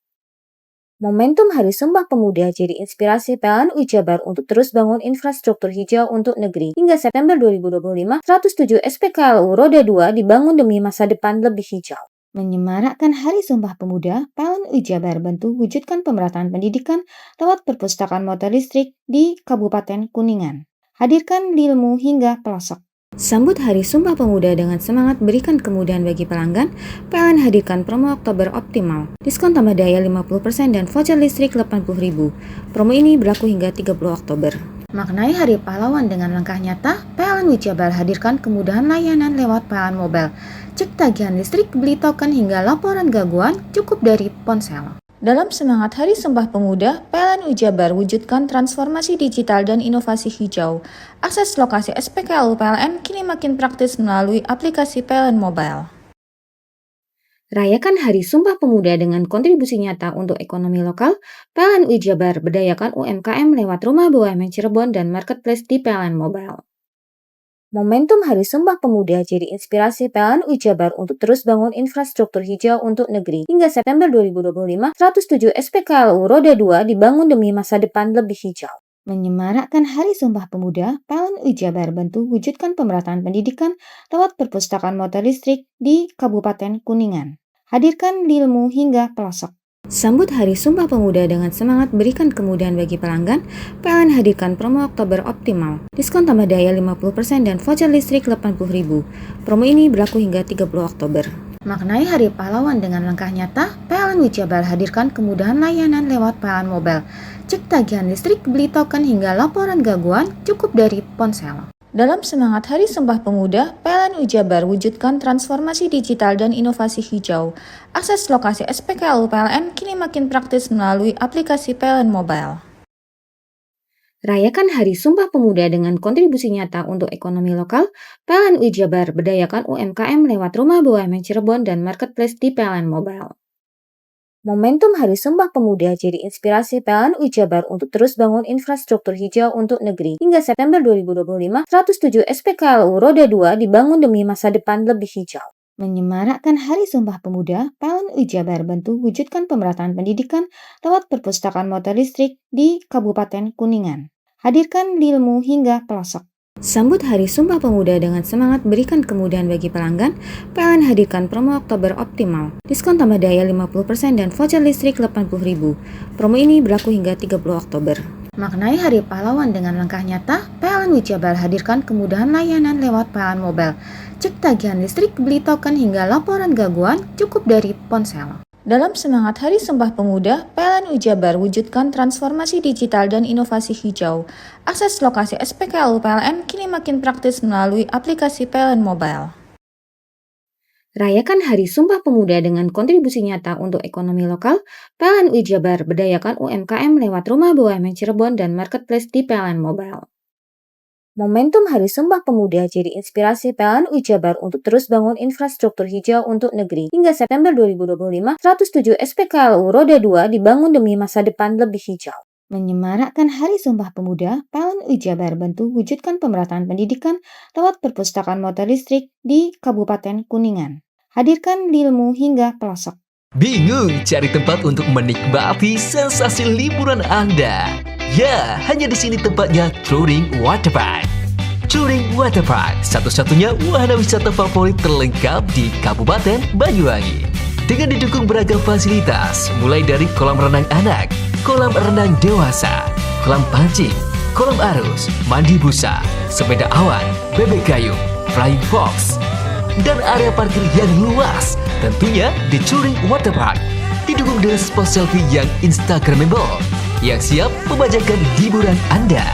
F: Momentum Hari Sumpah Pemuda jadi inspirasi PLN Wijabar untuk terus bangun infrastruktur hijau untuk negeri. Hingga September 2025, 107 SPKLU Roda 2 dibangun demi masa depan lebih hijau. Menyemarakkan Hari Sumpah Pemuda, PLN Wijabar bantu wujudkan pemerataan pendidikan lewat perpustakaan motor listrik di Kabupaten Kuningan. Hadirkan ilmu hingga pelosok. Sambut Hari Sumpah Pemuda dengan semangat berikan kemudahan bagi pelanggan, PLN hadirkan promo Oktober Optimal. Diskon tambah daya 50% dan voucher listrik 80.000. Promo ini berlaku hingga 30 Oktober. Maknai Hari Pahlawan dengan langkah nyata, PLN Wijabar hadirkan kemudahan layanan lewat PLN Mobile. Cek tagihan listrik, beli token hingga laporan gangguan cukup dari ponsel. Dalam semangat Hari Sumpah Pemuda, PLN Wijabar wujudkan transformasi digital dan inovasi hijau. Akses lokasi SPKLU PLN kini makin praktis melalui aplikasi PLN Mobile. Rayakan Hari Sumpah Pemuda dengan kontribusi nyata untuk ekonomi lokal. PLN Wijabar berdayakan UMKM lewat Rumah BUMN Cirebon dan Marketplace di PLN Mobile. Momentum Hari Sumpah Pemuda jadi inspirasi PLN UI Jabar untuk terus bangun infrastruktur hijau untuk negeri. Hingga September 2025, 107 SPKLU Roda 2 dibangun demi masa depan lebih hijau. Menyemarakkan Hari Sumpah Pemuda, PLN UI Jabar bantu wujudkan pemerataan pendidikan lewat perpustakaan motor listrik di Kabupaten Kuningan. Hadirkan ilmu hingga pelosok. Sambut Hari Sumpah Pemuda dengan semangat berikan kemudahan bagi pelanggan, PLN hadirkan promo Oktober Optimal. Diskon tambah daya 50% dan voucher listrik 80.000. Promo ini berlaku hingga 30 Oktober. Maknai Hari Pahlawan dengan langkah nyata, PLN UI Jabar hadirkan kemudahan layanan lewat PLN Mobile. Cek tagihan listrik, beli token hingga laporan gangguan cukup dari ponsel. Dalam semangat Hari Sumpah Pemuda, PLN UI Jabar wujudkan transformasi digital dan inovasi hijau. Akses lokasi SPKLU PLN kini makin praktis melalui aplikasi PLN Mobile. Rayakan Hari Sumpah Pemuda dengan kontribusi nyata untuk ekonomi lokal, PLN UI Jabar berdayakan UMKM lewat Rumah BUMN Cirebon dan Marketplace di PLN Mobile. Momentum Hari Sumpah Pemuda jadi inspirasi PLN UI Jabar untuk terus bangun infrastruktur hijau untuk negeri. Hingga September 2025, 107 SPKLU Roda 2 dibangun demi masa depan lebih hijau. Menyemarakkan Hari Sumpah Pemuda, PLN UI Jabar bantu wujudkan pemerataan pendidikan lewat perpustakaan motor listrik di Kabupaten Kuningan. Hadirkan ilmu hingga pelosok. Sambut Hari Sumpah Pemuda dengan semangat berikan kemudahan bagi pelanggan, PLN hadirkan promo Oktober Optimal. Diskon tambah daya 50% dan voucher listrik 80.000. Promo ini berlaku hingga 30 Oktober. Maknai Hari Pahlawan dengan langkah nyata, PLN UI Jabar hadirkan kemudahan layanan lewat PLN Mobile. Cek tagihan listrik, beli token hingga laporan gangguan cukup dari ponsel. Dalam semangat Hari Sumpah Pemuda, PLN UI Jabar wujudkan transformasi digital dan inovasi hijau. Akses lokasi SPKLU PLN kini makin praktis melalui aplikasi PLN Mobile. Rayakan Hari Sumpah Pemuda dengan kontribusi nyata untuk ekonomi lokal, PLN UI Jabar berdayakan UMKM lewat Rumah BUMN Cirebon dan Marketplace di PLN Mobile. Momentum Hari Sumpah Pemuda jadi inspirasi PLN UI Jabar untuk terus bangun infrastruktur hijau untuk negeri. Hingga September 2025, 107 SPKLU Roda 2 dibangun demi masa depan lebih hijau. Menyemarakkan Hari Sumpah Pemuda, PLN UI Jabar bantu wujudkan pemerataan pendidikan lewat perpustakaan motor listrik di Kabupaten Kuningan. Hadirkan ilmu hingga pelosok.
S: Bingung cari tempat untuk menikmati sensasi liburan Anda? Ya, hanya di sini tempatnya Touring Waterpark. Touring Waterpark, satu-satunya wahana wisata favorit terlengkap di Kabupaten Banyuwangi. Dengan didukung beragam fasilitas, mulai dari kolam renang anak, kolam renang dewasa, kolam pancing, kolam arus, mandi busa, sepeda awan, bebek kayu, flying fox, dan area parkir yang luas. Tentunya di Touring Waterpark, didukung dengan spot selfie yang instagramable, yang siap membajakan hiburan Anda.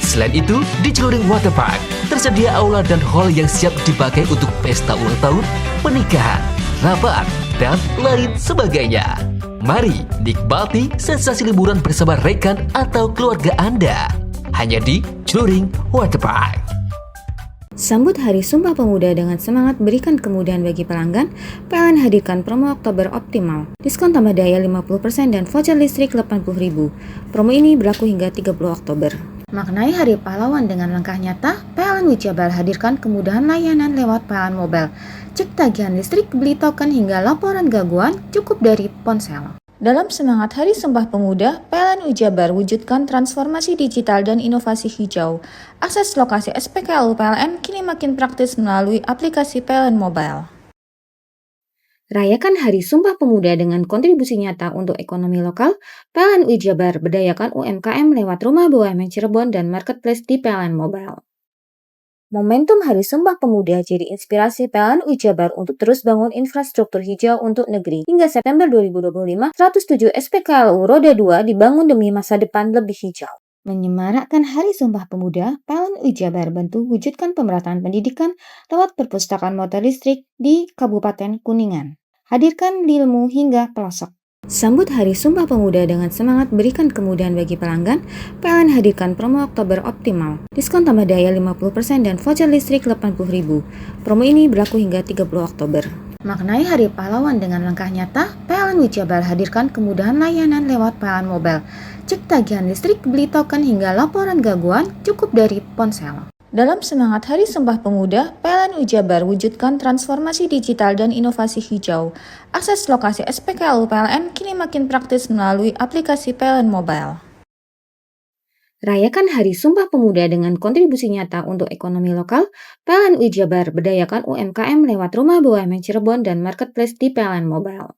S: Selain itu, di Touring Waterpark tersedia aula dan hall yang siap dipakai untuk pesta ulang tahun, pernikahan, rapat, dan lain sebagainya. Mari nikmati sensasi liburan bersama rekan atau keluarga Anda. Hanya di Touring Waterpark.
F: Sambut Hari Sumpah Pemuda dengan semangat berikan kemudahan bagi pelanggan, PLN hadirkan promo Oktober Optimal. Diskon tambah daya 50% dan voucher listrik 80.000. Promo ini berlaku hingga 30 Oktober. Maknai Hari Pahlawan dengan langkah nyata, PLN UI Jabar hadirkan kemudahan layanan lewat PLN Mobile. Cek tagihan listrik, beli token hingga laporan gangguan cukup dari ponsel. Dalam semangat Hari Sumpah Pemuda, PLN UI Jabar wujudkan transformasi digital dan inovasi hijau. Akses lokasi SPKLU PLN kini makin praktis melalui aplikasi PLN Mobile. Rayakan Hari Sumpah Pemuda dengan kontribusi nyata untuk ekonomi lokal, PLN UI Jabar berdayakan UMKM lewat Rumah BUMN Cirebon dan Marketplace di PLN Mobile. Momentum Hari Sumpah Pemuda jadi inspirasi PLN UI Jabar untuk terus bangun infrastruktur hijau untuk negeri. Hingga September 2025, 107 SPKLU Roda 2 dibangun demi masa depan lebih hijau. Menyemarakkan Hari Sumpah Pemuda, PLN UI Jabar bantu wujudkan pemerataan pendidikan lewat perpustakaan motor listrik di Kabupaten Kuningan. Hadirkan ilmu hingga pelosok. Sambut Hari Sumpah Pemuda dengan semangat berikan kemudahan bagi pelanggan, PLN hadirkan promo Oktober Optimal. Diskon tambah daya 50% dan voucher listrik 80.000. Promo ini berlaku hingga 30 Oktober. Maknai Hari Pahlawan dengan langkah nyata, PLN UI Jabar hadirkan kemudahan layanan lewat PLN Mobile. Cek tagihan listrik, beli token hingga laporan gangguan cukup dari ponsel. Dalam semangat Hari Sumpah Pemuda, PLN Jabar wujudkan transformasi digital dan inovasi hijau. Akses lokasi SPKLU PLN kini makin praktis melalui aplikasi PLN Mobile. Rayakan Hari Sumpah Pemuda dengan kontribusi nyata untuk ekonomi lokal, PLN Jabar berdayakan UMKM lewat Rumah BUMN Cirebon dan Marketplace di PLN Mobile.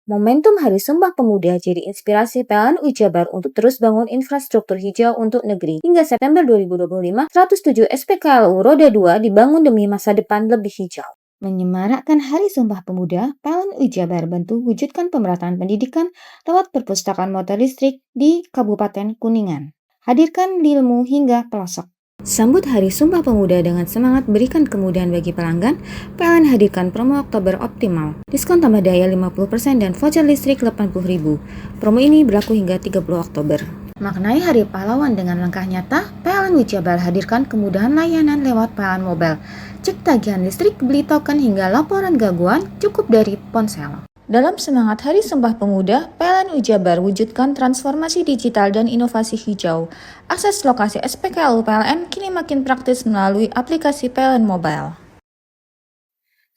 F: Momentum Hari Sumpah Pemuda jadi inspirasi PLN Jabar untuk terus bangun infrastruktur hijau untuk negeri. Hingga September 2025, 107 SPKLU Roda 2 dibangun demi masa depan lebih hijau. Menyemarakkan Hari Sumpah Pemuda, PLN Jabar bantu wujudkan pemerataan pendidikan lewat perpustakaan motor listrik di Kabupaten Kuningan. Hadirkan ilmu hingga pelosok. Sambut Hari Sumpah Pemuda dengan semangat berikan kemudahan bagi pelanggan, PLN hadirkan promo Oktober Optimal. Diskon tambah daya 50% dan voucher listrik 80.000. Promo ini berlaku hingga 30 Oktober. Maknai Hari Pahlawan dengan langkah nyata, PLN Jabar hadirkan kemudahan layanan lewat PLN Mobile. Cek tagihan listrik, beli token hingga laporan gangguan cukup dari ponsel. Dalam semangat Hari Sumpah Pemuda, PLN Jabar wujudkan transformasi digital dan inovasi hijau. Akses lokasi SPKLU PLN kini makin praktis melalui aplikasi PLN Mobile.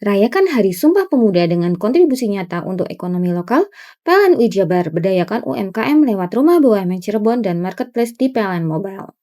F: Rayakan Hari Sumpah Pemuda dengan kontribusi nyata untuk ekonomi lokal, PLN Jabar berdayakan UMKM lewat Rumah BUMN Cirebon dan Marketplace di PLN Mobile.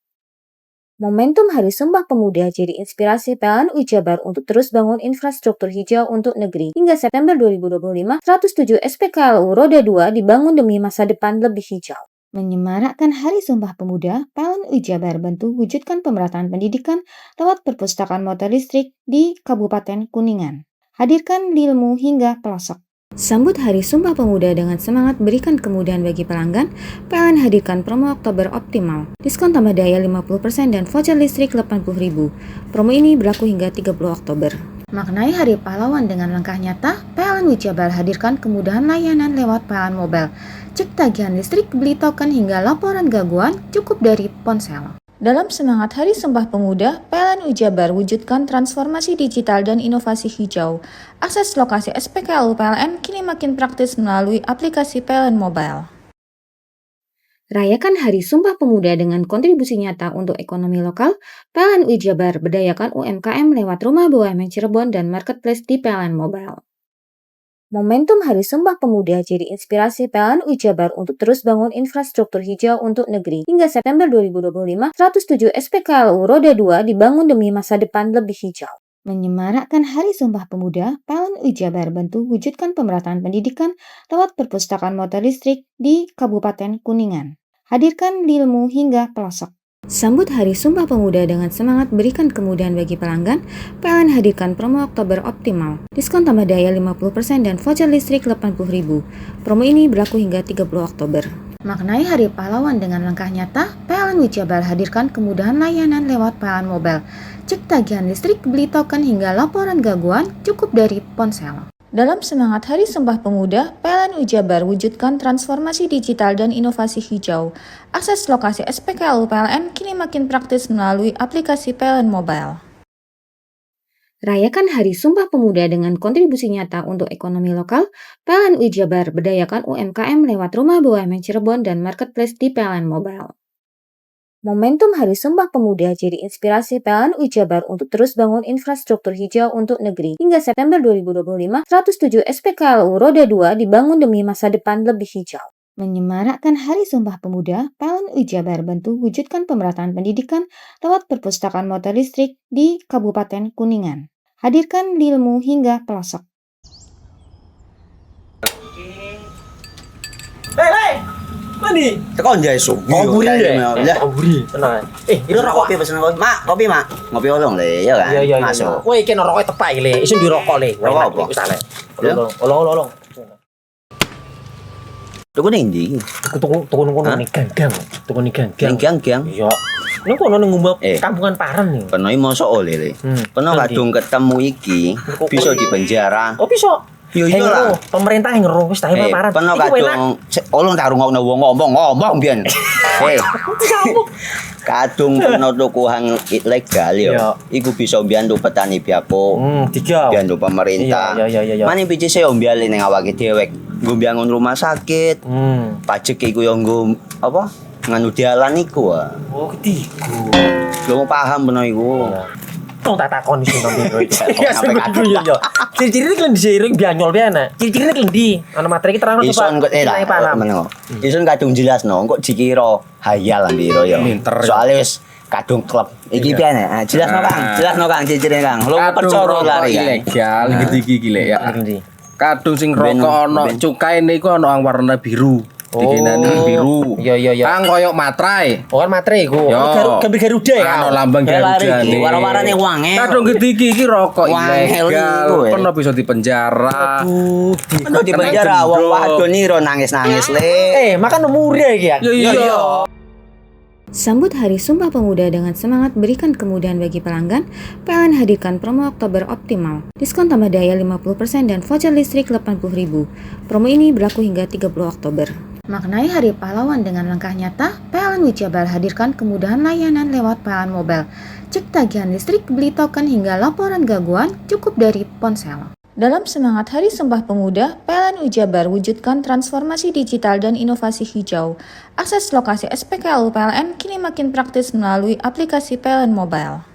F: Momentum Hari Sumpah Pemuda jadi inspirasi PLN Jabar untuk terus bangun infrastruktur hijau untuk negeri. Hingga September 2025, 107 SPKLU Roda 2 dibangun demi masa depan lebih hijau. Menyemarakkan Hari Sumpah Pemuda, PLN Jabar bantu wujudkan pemerataan pendidikan lewat perpustakaan motor listrik di Kabupaten Kuningan. Hadirkan ilmu hingga pelosok. Sambut Hari Sumpah Pemuda dengan semangat berikan kemudahan bagi pelanggan, PLN hadirkan promo Oktober Optimal. Diskon tambah daya 50% dan voucher listrik 80.000. Promo ini berlaku hingga 30 Oktober. Maknai Hari Pahlawan dengan langkah nyata, PLN Jabar hadirkan kemudahan layanan lewat PLN Mobile. Cek tagihan listrik, beli token hingga laporan gangguan cukup dari ponsel. Dalam semangat Hari Sumpah Pemuda, PLN Jabar wujudkan transformasi digital dan inovasi hijau. Akses lokasi SPKLU PLN kini makin praktis melalui aplikasi PLN Mobile. Rayakan Hari Sumpah Pemuda dengan kontribusi nyata untuk ekonomi lokal, PLN Jabar berdayakan UMKM lewat Rumah BUMN Cirebon dan Marketplace di PLN Mobile. Momentum Hari Sumpah Pemuda jadi inspirasi PLN Jabar untuk terus bangun infrastruktur hijau untuk negeri. Hingga September 2025, 107 SPKLU Roda 2 dibangun demi masa depan lebih hijau. Menyemarakkan Hari Sumpah Pemuda, PLN Jabar bantu wujudkan pemerataan pendidikan lewat perpustakaan motor listrik di Kabupaten Kuningan. Hadirkan ilmu hingga pelosok. Sambut Hari Sumpah Pemuda dengan semangat berikan kemudahan bagi pelanggan, PLN hadirkan promo Oktober Optimal. Diskon tambah daya 50% dan voucher listrik 80.000. Promo ini berlaku hingga 30 Oktober. Maknai Hari Pahlawan dengan langkah nyata, PLN Jabar hadirkan kemudahan layanan lewat PLN Mobile. Cek tagihan listrik, beli token hingga laporan gangguan cukup dari ponsel. Dalam semangat Hari Sumpah Pemuda, PLN Jabar wujudkan transformasi digital dan inovasi hijau. Akses lokasi SPKLU PLN kini makin praktis melalui aplikasi PLN Mobile. Rayakan Hari Sumpah Pemuda dengan kontribusi nyata untuk ekonomi lokal, PLN Jabar berdayakan UMKM lewat Rumah BUMN Cirebon dan Marketplace di PLN Mobile. Momentum Hari Sumpah Pemuda jadi inspirasi PLN Jabar untuk terus bangun infrastruktur hijau untuk negeri. Hingga September 2025, 107 SPKLU Roda 2 dibangun demi masa depan lebih hijau. Menyemarakkan Hari Sumpah Pemuda, PLN Jabar bantu wujudkan pemerataan pendidikan lewat perpustakaan motor listrik di Kabupaten Kuningan. Hadirkan ilmu hingga pelosok.
I: Mandi. Tekan jaya su.
H: Ngoburi deh.
I: Ya.
H: Ngoburi. Tenang. Ini rokok.
I: Kopi pesen kopi. Mak, kopi mak. Ngopi olong le, ya kan?
H: Iya.
I: Masuk.
H: Woi, kena rokok tepak le. Isun dirokok le.
I: Rokok apa?
H: Wis ale. Olong.
I: Tuku ning ndi?
H: Tuku ning gang. Tuku ning gang.
I: Gang.
H: Iya. Nang kono ning ngumap kampungan Paren nih.
I: Kena mosok oleh le. Kena kadung ketemu iki bisa dipenjara.
H: Oh bisa.
I: Yo iya lah.
H: Pemerintah yang ngeru wis tahe Paren.
I: Kena kadung olong tak rungokno wong ngomong biyen. Kadung kena tuku hang ilegal yo. Iku bisa mbiyantu petani biako. Mbiyantu pemerintah.
H: Iya.
I: Mane pici se ombyale ning awake dhewek. Nggo mbangun rumah sakit. Pajak iku yo nggo apa? Nganu dalan iku.
H: Oh, ketiku.
I: Belum paham bener iku.
H: Tong tak takon sing nang biro iki. Ya sebenarnya yo. Ciri-ciri iki diseiring bianyol piye ana. Ciri-ciri iki ndi? Ana materi iki terang
I: Ison kok meneng. Ison kadung jelasno kok dikira hayal lan biro yo. Soale wis kadung klub. Iki piye nek? Jelasno Kang. Jelasno Kang ciri-ciri Kang. Lu percaya lari
C: ilegal iki lek ya. Kadung sing rokok ana cukaine iku ana warna biru. Dikenani biru.
H: Iya.
C: Kang koyo materai.
H: Oh kan materai iku. Gambar Garuda ya.
C: Ano lambang Garuda.
I: Warna-warnane wange.
C: Kadung iki rokok ilegal. Pernah bisa dipenjara.
I: Pernah dipenjara wong wadon iro nangis-nangis le.
H: Makan murah iki ya.
C: Iya.
F: Sambut Hari Sumpah Pemuda dengan semangat berikan kemudahan bagi pelanggan, PLN hadirkan promo Oktober Optimal. Diskon tambah daya 50% dan voucher listrik 80.000. Promo ini berlaku hingga 30 Oktober. Maknai Hari Pahlawan dengan langkah nyata, PLN Wijabar hadirkan kemudahan layanan lewat PLN Mobile. Cek tagihan listrik, beli token hingga laporan gangguan cukup dari ponsel. Dalam semangat Hari Sumpah Pemuda, PLN Wijabar wujudkan transformasi digital dan inovasi hijau. Akses lokasi SPKLU PLN kini makin praktis melalui aplikasi PLN Mobile.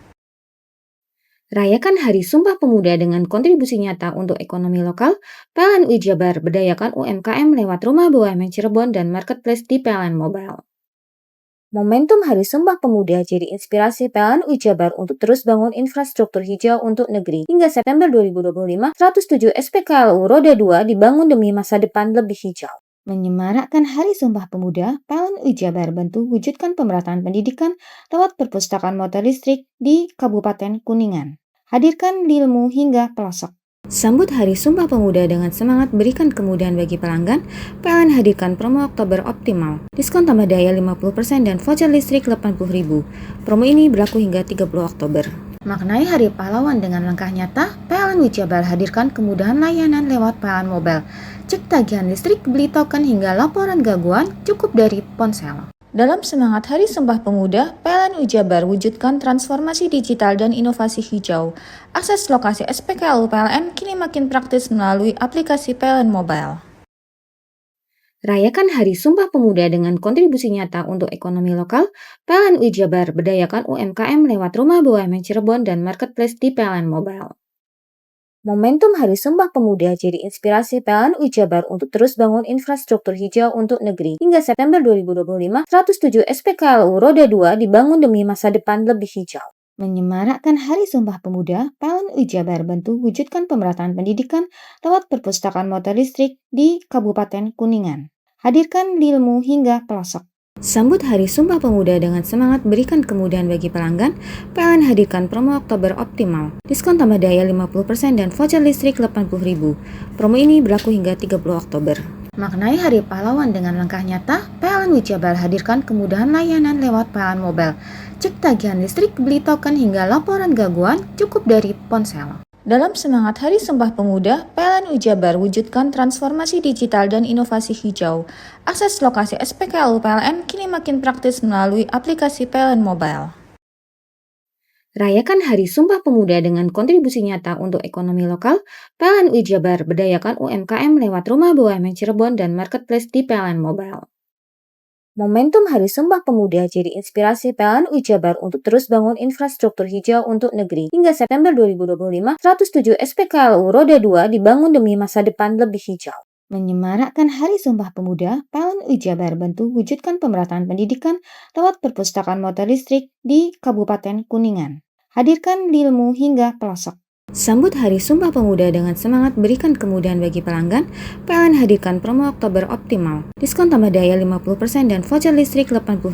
F: Rayakan Hari Sumpah Pemuda dengan kontribusi nyata untuk ekonomi lokal, PLN Wijabar berdayakan UMKM lewat Rumah BUMN Cirebon dan Marketplace di PLN Mobile. Momentum Hari Sumpah Pemuda jadi inspirasi PLN Wijabar untuk terus bangun infrastruktur hijau untuk negeri. Hingga September 2025, 107 SPKLU Roda 2 dibangun demi masa depan lebih hijau. Menyemarakkan Hari Sumpah Pemuda, PLN Wijabar bantu wujudkan pemerataan pendidikan lewat perpustakaan motor listrik di Kabupaten Kuningan. Hadirkan ilmu hingga pelosok. Sambut Hari Sumpah Pemuda dengan semangat berikan kemudahan bagi pelanggan, PLN hadirkan promo Oktober Optimal. Diskon tambah daya 50% dan voucher listrik 80.000. Promo ini berlaku hingga 30 Oktober. Maknai Hari Pahlawan dengan langkah nyata, PLN Wijabar hadirkan kemudahan layanan lewat PLN Mobile. Cek tagihan listrik, beli token hingga laporan gangguan cukup dari ponsel. Dalam semangat Hari Sumpah Pemuda, PLN Wijabar wujudkan transformasi digital dan inovasi hijau. Akses lokasi SPKLU PLN kini makin praktis melalui aplikasi PLN Mobile. Rayakan Hari Sumpah Pemuda dengan kontribusi nyata untuk ekonomi lokal, PLN Wijabar berdayakan UMKM lewat Rumah BUMN Cirebon dan Marketplace di PLN Mobile. Momentum Hari Sumpah Pemuda jadi inspirasi PLN Wijabar untuk terus bangun infrastruktur hijau untuk negeri. Hingga September 2025, 107 SPKLU Roda 2 dibangun demi masa depan lebih hijau. Menyemarakkan Hari Sumpah Pemuda, PLN Wijabar bantu wujudkan pemerataan pendidikan lewat perpustakaan motor listrik di Kabupaten Kuningan. Hadirkan ilmu hingga pelosok. Sambut Hari Sumpah Pemuda dengan semangat berikan kemudahan bagi pelanggan, PLN hadirkan promo Oktober Optimal. Diskon tambah daya 50% dan voucher listrik 80.000. Promo ini berlaku hingga 30 Oktober. Maknai Hari Pahlawan dengan langkah nyata, PLN Wijabar hadirkan kemudahan layanan lewat PLN Mobile. Cek tagihan listrik, beli token hingga laporan gangguan cukup dari ponsel. Dalam semangat Hari Sumpah Pemuda, PLN Wijabar wujudkan transformasi digital dan inovasi hijau. Akses lokasi SPKLU PLN kini makin praktis melalui aplikasi PLN Mobile. Rayakan Hari Sumpah Pemuda dengan kontribusi nyata untuk ekonomi lokal, PLN Wijabar berdayakan UMKM lewat Rumah BUMN Cirebon dan Marketplace di PLN Mobile. Momentum Hari Sumpah Pemuda jadi inspirasi PLN Wijabar untuk terus bangun infrastruktur hijau untuk negeri. Hingga September 2025, 107 SPKLU Roda 2 dibangun demi masa depan lebih hijau. Menyemarakkan Hari Sumpah Pemuda, PLN Wijabar bantu wujudkan pemerataan pendidikan lewat perpustakaan motor listrik di Kabupaten Kuningan. Hadirkan ilmu hingga pelosok. Sambut Hari Sumpah Pemuda dengan semangat berikan kemudahan bagi pelanggan, PLN hadirkan promo Oktober Optimal. Diskon tambah daya 50% dan voucher listrik 80.000.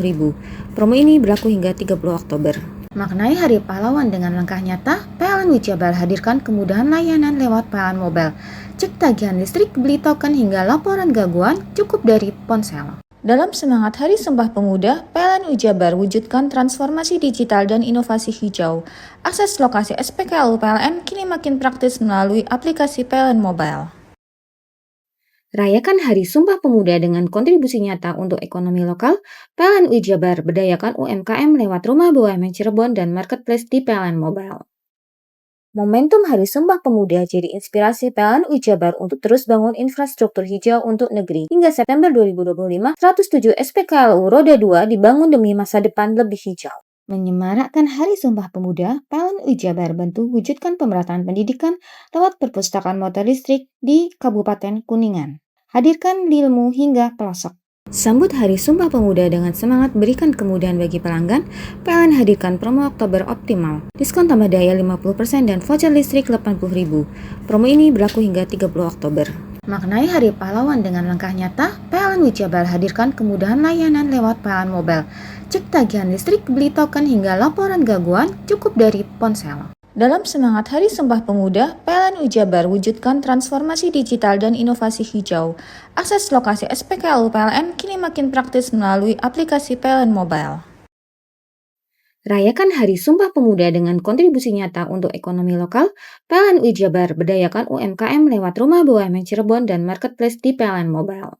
F: Promo ini berlaku hingga 30 Oktober. Maknai Hari Pahlawan dengan langkah nyata, PLN Wijabar hadirkan kemudahan layanan lewat PLN Mobile. Cek tagihan listrik, beli token hingga laporan gangguan cukup dari ponsel. Dalam semangat Hari Sumpah Pemuda, PLN Wijabar wujudkan transformasi digital dan inovasi hijau. Akses lokasi SPKLU PLN kini makin praktis melalui aplikasi PLN Mobile. Rayakan Hari Sumpah Pemuda dengan kontribusi nyata untuk ekonomi lokal, PLN Wijabar berdayakan UMKM lewat Rumah BUMN Cirebon dan Marketplace di PLN Mobile. Momentum Hari Sumpah Pemuda jadi inspirasi PLN Wijabar untuk terus bangun infrastruktur hijau untuk negeri. Hingga September 2025, 107 SPKLU Roda 2 dibangun demi masa depan lebih hijau. Menyemarakkan Hari Sumpah Pemuda, PLN Jabar bantu wujudkan pemerataan pendidikan lewat perpustakaan motor listrik di Kabupaten Kuningan. Hadirkan ilmu hingga pelosok. Sambut Hari Sumpah Pemuda dengan semangat berikan kemudahan bagi pelanggan, PLN hadirkan promo Oktober Optimal. Diskon tambah daya 50% dan voucher listrik 80.000. Promo ini berlaku hingga 30 Oktober. Maknai Hari Pahlawan dengan langkah nyata, PLN Jabar hadirkan kemudahan layanan lewat PLN Mobile. Cek tagihan listrik, beli token hingga laporan gangguan cukup dari ponsel. Dalam semangat Hari Sumpah Pemuda, PLN Jabar wujudkan transformasi digital dan inovasi hijau. Akses lokasi SPKLU PLN kini makin praktis melalui aplikasi PLN Mobile. Rayakan Hari Sumpah Pemuda dengan kontribusi nyata untuk ekonomi lokal. PLN Jabar berdayakan UMKM lewat Rumah BUMN Cirebon dan Marketplace di PLN Mobile.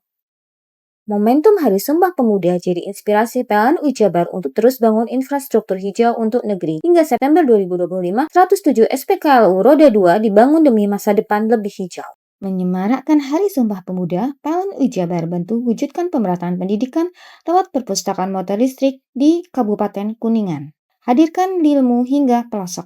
F: Momentum Hari Sumpah Pemuda jadi inspirasi PLN Jabar untuk terus bangun infrastruktur hijau untuk negeri. Hingga September 2025, 107 SPKLU Roda 2 dibangun demi masa depan lebih hijau. Menyemarakkan Hari Sumpah Pemuda, PLN Jabar bantu wujudkan pemerataan pendidikan lewat perpustakaan motor listrik di Kabupaten Kuningan. Hadirkan ilmu hingga pelosok.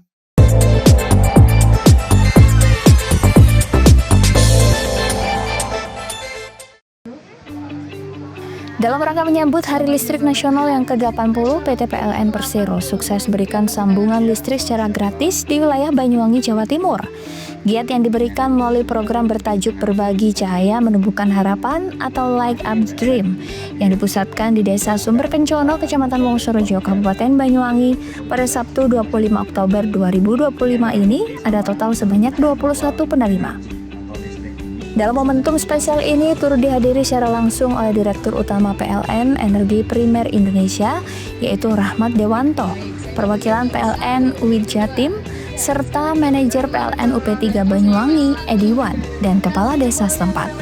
A: Dalam rangka menyambut Hari Listrik Nasional yang ke-80, PT PLN Persero sukses berikan sambungan listrik secara gratis di wilayah Banyuwangi, Jawa Timur. Giat yang diberikan melalui program bertajuk Berbagi Cahaya Menumbuhkan Harapan atau Light Up Dream yang dipusatkan di Desa Sumber Kencono, Kecamatan Wonosorejo, Kabupaten Banyuwangi pada Sabtu 25 Oktober 2025 ini ada total sebanyak 21 penerima. Dalam momentum spesial ini turut dihadiri secara langsung oleh Direktur Utama PLN Energi Primer Indonesia yaitu Rahmat Dewanto, perwakilan PLN UID Jatim, serta manajer PLN UP3 Banyuwangi Ediwan dan kepala desa setempat.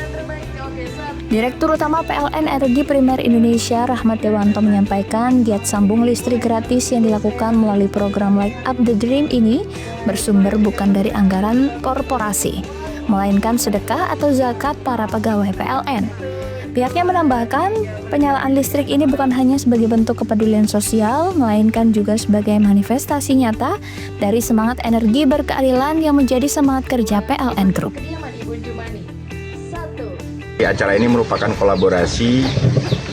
A: Direktur Utama PLN Energi Primer Indonesia Rahmat Dewanto menyampaikan giat sambung listrik gratis yang dilakukan melalui program Light Up the Dream ini bersumber bukan dari anggaran korporasi, melainkan sedekah atau zakat para pegawai PLN. Pihaknya menambahkan, penyalaan listrik ini bukan hanya sebagai bentuk kepedulian sosial, melainkan juga sebagai manifestasi nyata dari semangat energi berkeadilan yang menjadi semangat kerja PLN Group.
L: Acara ini merupakan kolaborasi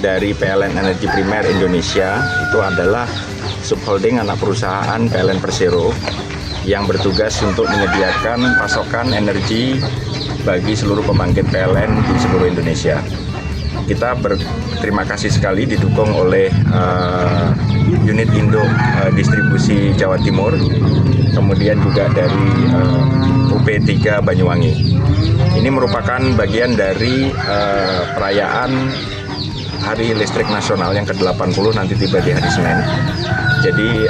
L: dari PLN Energi Primer Indonesia, itu adalah subholding anak perusahaan PLN Persero yang bertugas untuk menyediakan pasokan energi bagi seluruh pembangkit PLN di seluruh Indonesia. Kita berterima kasih sekali didukung oleh unit induk distribusi Jawa Timur, kemudian juga dari UP3 Banyuwangi. Ini merupakan bagian dari perayaan Hari Listrik Nasional yang ke-80 nanti tiba di hari Senin. Jadi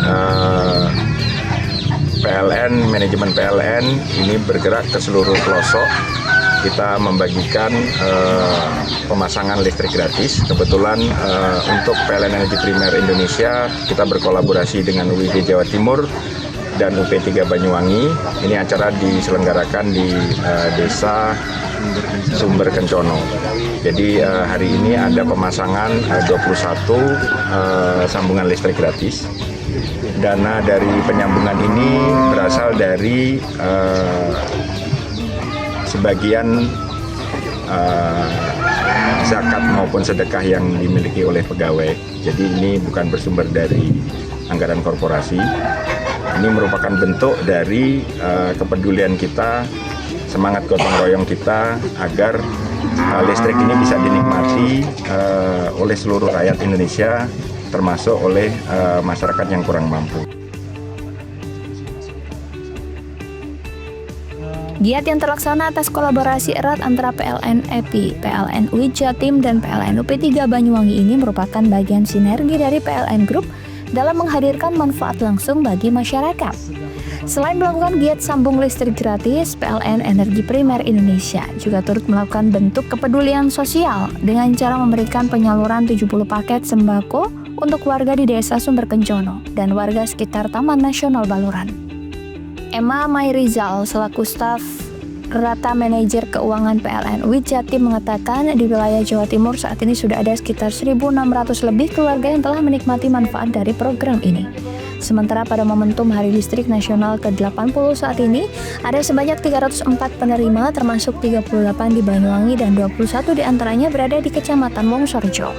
L: PLN, manajemen PLN ini bergerak ke seluruh pelosok. Kita membagikan pemasangan listrik gratis. Kebetulan untuk PLN Energi Primer Indonesia kita berkolaborasi dengan UID Jawa Timur dan UP3 Banyuwangi. Ini acara diselenggarakan di Desa Sumber Kencono. Jadi hari ini ada pemasangan 21 sambungan listrik gratis. Dana dari penyambungan ini berasal dari sebagian zakat maupun sedekah yang dimiliki oleh pegawai. Jadi ini bukan bersumber dari anggaran korporasi. Ini merupakan bentuk dari kepedulian kita, semangat gotong royong kita agar listrik ini bisa dinikmati oleh seluruh rakyat Indonesia, termasuk oleh masyarakat yang kurang mampu.
A: Giat yang terlaksana atas kolaborasi erat antara PLN EPI, PLN UID Jatim, dan PLN UP3 Banyuwangi ini merupakan bagian sinergi dari PLN Group dalam menghadirkan manfaat langsung bagi masyarakat. Selain melakukan giat sambung listrik gratis, PLN Energi Primer Indonesia juga turut melakukan bentuk kepedulian sosial dengan cara memberikan penyaluran 70 paket sembako untuk warga di Desa Sumber Kencono dan warga sekitar Taman Nasional Baluran. Emma Mayrizal selaku staf Rata Manajer Keuangan PLN UID Jatim mengatakan di wilayah Jawa Timur saat ini sudah ada sekitar 1.600 lebih keluarga yang telah menikmati manfaat dari program ini. Sementara pada momentum Hari Listrik Nasional ke-80 saat ini, ada sebanyak 304 penerima termasuk 38 di Banyuwangi dan 21 diantaranya berada di Kecamatan Wongsorejo.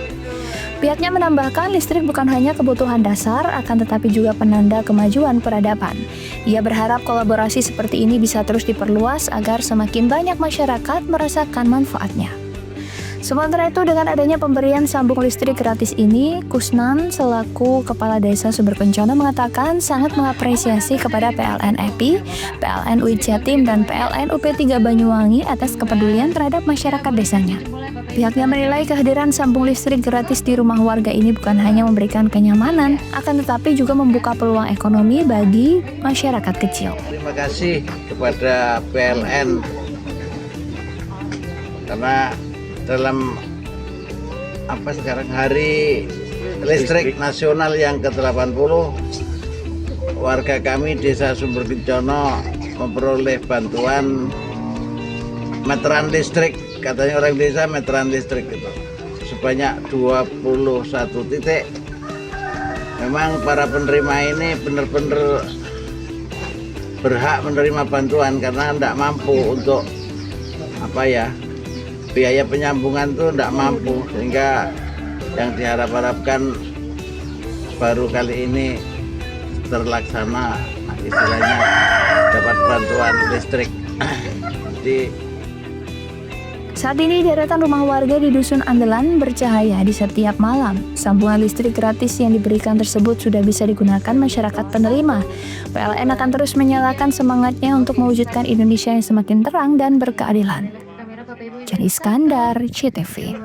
A: Pihaknya menambahkan listrik bukan hanya kebutuhan dasar, akan tetapi juga penanda kemajuan peradaban. Ia berharap kolaborasi seperti ini bisa terus diperluas agar semakin banyak masyarakat merasakan manfaatnya. Sementara itu, dengan adanya pemberian sambung listrik gratis ini, Kusnan selaku Kepala Desa Sumber Kencana mengatakan sangat mengapresiasi kepada PLN EPI, PLN UI Jatim, dan PLN UP3 Banyuwangi atas kepedulian terhadap masyarakat desanya. Pihaknya menilai kehadiran sambung listrik gratis di rumah warga ini bukan hanya memberikan kenyamanan, akan tetapi juga membuka peluang ekonomi bagi masyarakat kecil.
T: Terima kasih kepada PLN karena dalam sekarang Hari Listrik Nasional yang ke-80, warga kami Desa Sumber Kencana memperoleh bantuan meteran listrik, katanya orang desa meteran listrik itu sebanyak 21 titik. Memang para penerima ini benar-benar berhak menerima bantuan karena tidak mampu untuk biaya penyambungan itu tidak mampu, sehingga yang diharap-harapkan baru kali ini terlaksana, istilahnya dapat bantuan listrik.
A: Saat ini deretan rumah warga di Dusun Andelan bercahaya di setiap malam. Sambungan listrik gratis yang diberikan tersebut sudah bisa digunakan masyarakat penerima. PLN akan terus menyalakan semangatnya untuk mewujudkan Indonesia yang semakin terang dan berkeadilan. Jan Iskandar, CTV.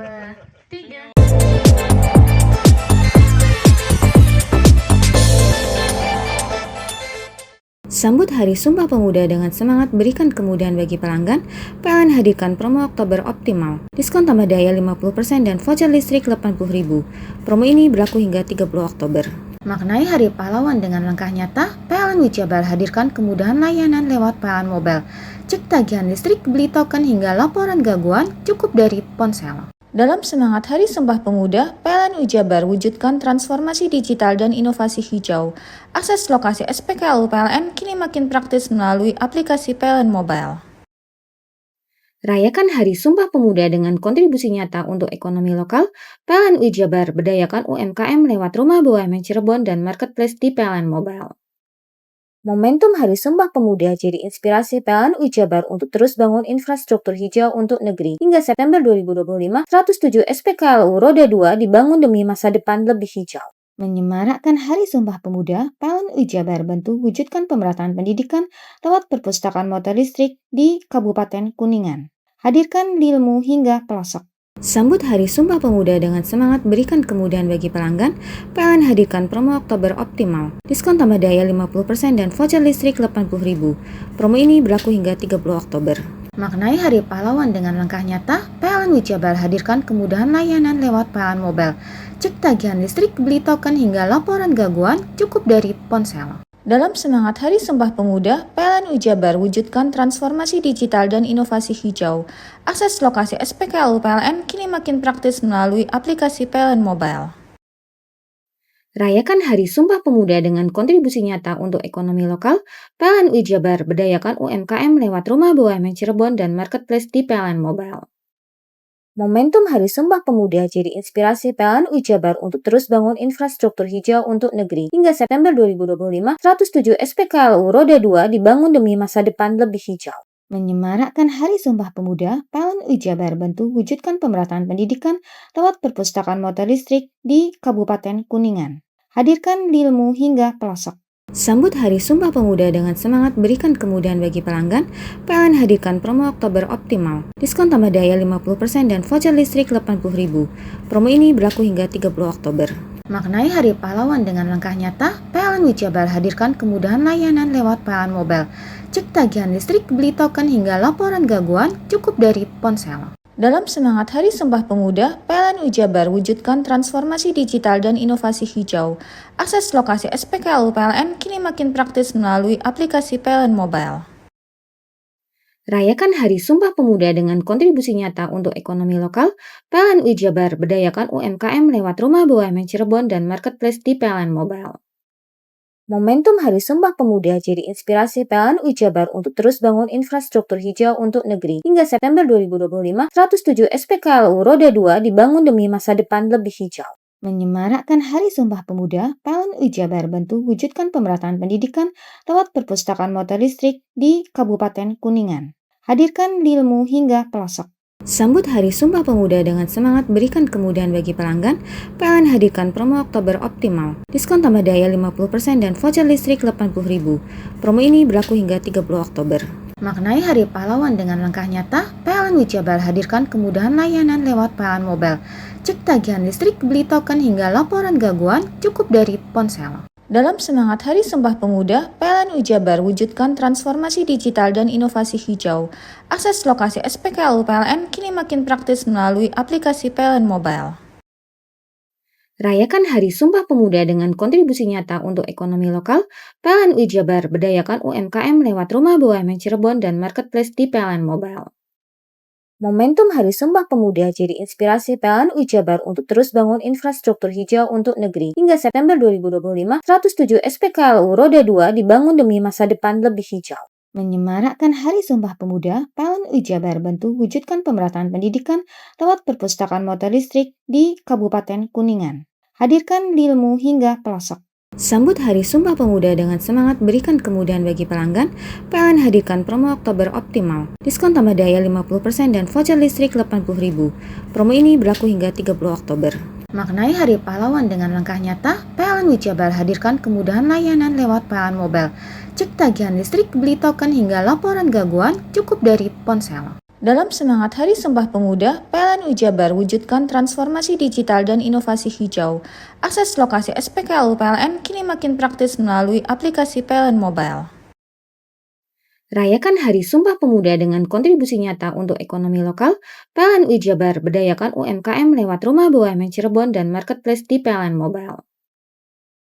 F: Sambut Hari Sumpah Pemuda dengan semangat berikan kemudahan bagi pelanggan, PLN hadirkan promo Oktober Optimal. Diskon tambah daya 50% dan voucher listrik 80.000. Promo ini berlaku hingga 30 Oktober. Maknai Hari Pahlawan dengan langkah nyata, PLN Wijabar hadirkan kemudahan layanan lewat PLN Mobile. Cek tagihan listrik, beli token hingga laporan gangguan cukup dari ponsel. Dalam semangat Hari Sumpah Pemuda, PLN Wijabar wujudkan transformasi digital dan inovasi hijau. Akses lokasi SPKLU PLN kini makin praktis melalui aplikasi PLN Mobile. Rayakan Hari Sumpah Pemuda dengan kontribusi nyata untuk ekonomi lokal, PLN Wijabar berdayakan UMKM lewat Rumah BUMN Cirebon dan Marketplace di PLN Mobile. Momentum Hari Sumpah Pemuda jadi inspirasi PLN Wijabar untuk terus bangun infrastruktur hijau untuk negeri. Hingga September 2025, 107 SPKLU Roda 2 dibangun demi masa depan lebih hijau. Menyemarakkan Hari Sumpah Pemuda, PLN Wijabar bantu wujudkan pemerataan pendidikan lewat perpustakaan motor listrik di Kabupaten Kuningan. Hadirkan ilmu hingga pelosok. Sambut Hari Sumpah Pemuda dengan semangat berikan kemudahan bagi pelanggan, PLN hadirkan promo Oktober Optimal. Diskon tambah daya 50% dan voucher listrik 80.000. Promo ini berlaku hingga 30 Oktober. Maknai Hari Pahlawan dengan langkah nyata, PLN Wijabar hadirkan kemudahan layanan lewat PLN Mobile. Cek tagihan listrik, beli token hingga laporan gangguan cukup dari ponsel. Dalam semangat Hari Sumpah Pemuda, PLN Wijabar wujudkan transformasi digital dan inovasi hijau. Akses lokasi SPKLU PLN kini makin praktis melalui aplikasi PLN Mobile. Rayakan Hari Sumpah Pemuda dengan kontribusi nyata untuk ekonomi lokal, PLN Wijabar berdayakan UMKM lewat Rumah BUMN Cirebon dan Marketplace di PLN Mobile. Momentum Hari Sumpah Pemuda jadi inspirasi PLN Wijabar untuk terus bangun infrastruktur hijau untuk negeri. Hingga September 2025, 107 SPKLU Roda 2 dibangun demi masa depan lebih hijau. Menyemarakkan Hari Sumpah Pemuda, PLN Wijabar bantu wujudkan pemerataan pendidikan lewat perpustakaan motor listrik di Kabupaten Kuningan. Hadirkan ilmu hingga pelosok. Sambut Hari Sumpah Pemuda dengan semangat berikan kemudahan bagi pelanggan, PLN hadirkan promo Oktober Optimal. Diskon tambah daya 50% dan voucher listrik 80.000. Promo ini berlaku hingga 30 Oktober. Maknai Hari Pahlawan dengan langkah nyata, PLN Wijabar hadirkan kemudahan layanan lewat PLN Mobile. Cek tagihan listrik, beli token hingga laporan gangguan cukup dari ponsel. Dalam semangat Hari Sumpah Pemuda, PLN Wijabar wujudkan transformasi digital dan inovasi hijau. Akses lokasi SPKLU PLN kini makin praktis melalui aplikasi PLN Mobile. Rayakan Hari Sumpah Pemuda dengan kontribusi nyata untuk ekonomi lokal, PLN Wijabar berdayakan UMKM lewat Rumah BUMN Cirebon dan Marketplace di PLN Mobile. Momentum Hari Sumpah Pemuda jadi inspirasi PLN Jabar untuk terus bangun infrastruktur hijau untuk negeri. Hingga September 2025, 107 SPKLU Roda 2 dibangun demi masa depan lebih hijau. Menyemarakkan Hari Sumpah Pemuda, PLN Jabar bantu wujudkan pemerataan pendidikan lewat perpustakaan motor listrik di Kabupaten Kuningan. Hadirkan ilmu hingga pelosok. Sambut Hari Sumpah Pemuda dengan semangat berikan kemudahan bagi pelanggan, PLN hadirkan promo Oktober Optimal. Diskon tambah daya 50% dan voucher listrik 80.000. Promo ini berlaku hingga 30 Oktober. Maknai Hari Pahlawan dengan langkah nyata, PLN Jabar hadirkan kemudahan layanan lewat PLN Mobile. Cek tagihan listrik, beli token hingga laporan gangguan cukup dari ponsel. Dalam semangat Hari Sumpah Pemuda, PLN Jabar wujudkan transformasi digital dan inovasi hijau. Akses lokasi SPKLU PLN kini makin praktis melalui aplikasi PLN Mobile. Rayakan Hari Sumpah Pemuda dengan kontribusi nyata untuk ekonomi lokal, PLN Jabar berdayakan UMKM lewat Rumah BUMN Cirebon dan Marketplace di PLN Mobile. Momentum Hari Sumpah Pemuda jadi inspirasi PLN Jabar untuk terus bangun infrastruktur hijau untuk negeri. Hingga September 2025, 107 SPKLU Roda 2 dibangun demi masa depan lebih hijau. Menyemarakkan Hari Sumpah Pemuda, PLN Jabar bantu wujudkan pemerataan pendidikan lewat perpustakaan motor listrik di Kabupaten Kuningan. Hadirkan ilmu hingga pelosok. Sambut Hari Sumpah Pemuda dengan semangat berikan kemudahan bagi pelanggan, PLN hadirkan promo Oktober Optimal. Diskon tambah daya 50% dan voucher listrik 80.000. Promo ini berlaku hingga 30 Oktober. Maknai Hari Pahlawan dengan langkah nyata, PLN Jabar hadirkan kemudahan layanan lewat PLN Mobile. Cek tagihan listrik, beli token hingga laporan gangguan cukup dari ponsel. Dalam semangat Hari Sumpah Pemuda, PLN Jabar wujudkan transformasi digital dan inovasi hijau. Akses lokasi SPKLU PLN kini makin praktis melalui aplikasi PLN Mobile. Rayakan Hari Sumpah Pemuda dengan kontribusi nyata untuk ekonomi lokal, PLN Jabar berdayakan UMKM lewat Rumah BUMN Cirebon dan Marketplace di PLN Mobile.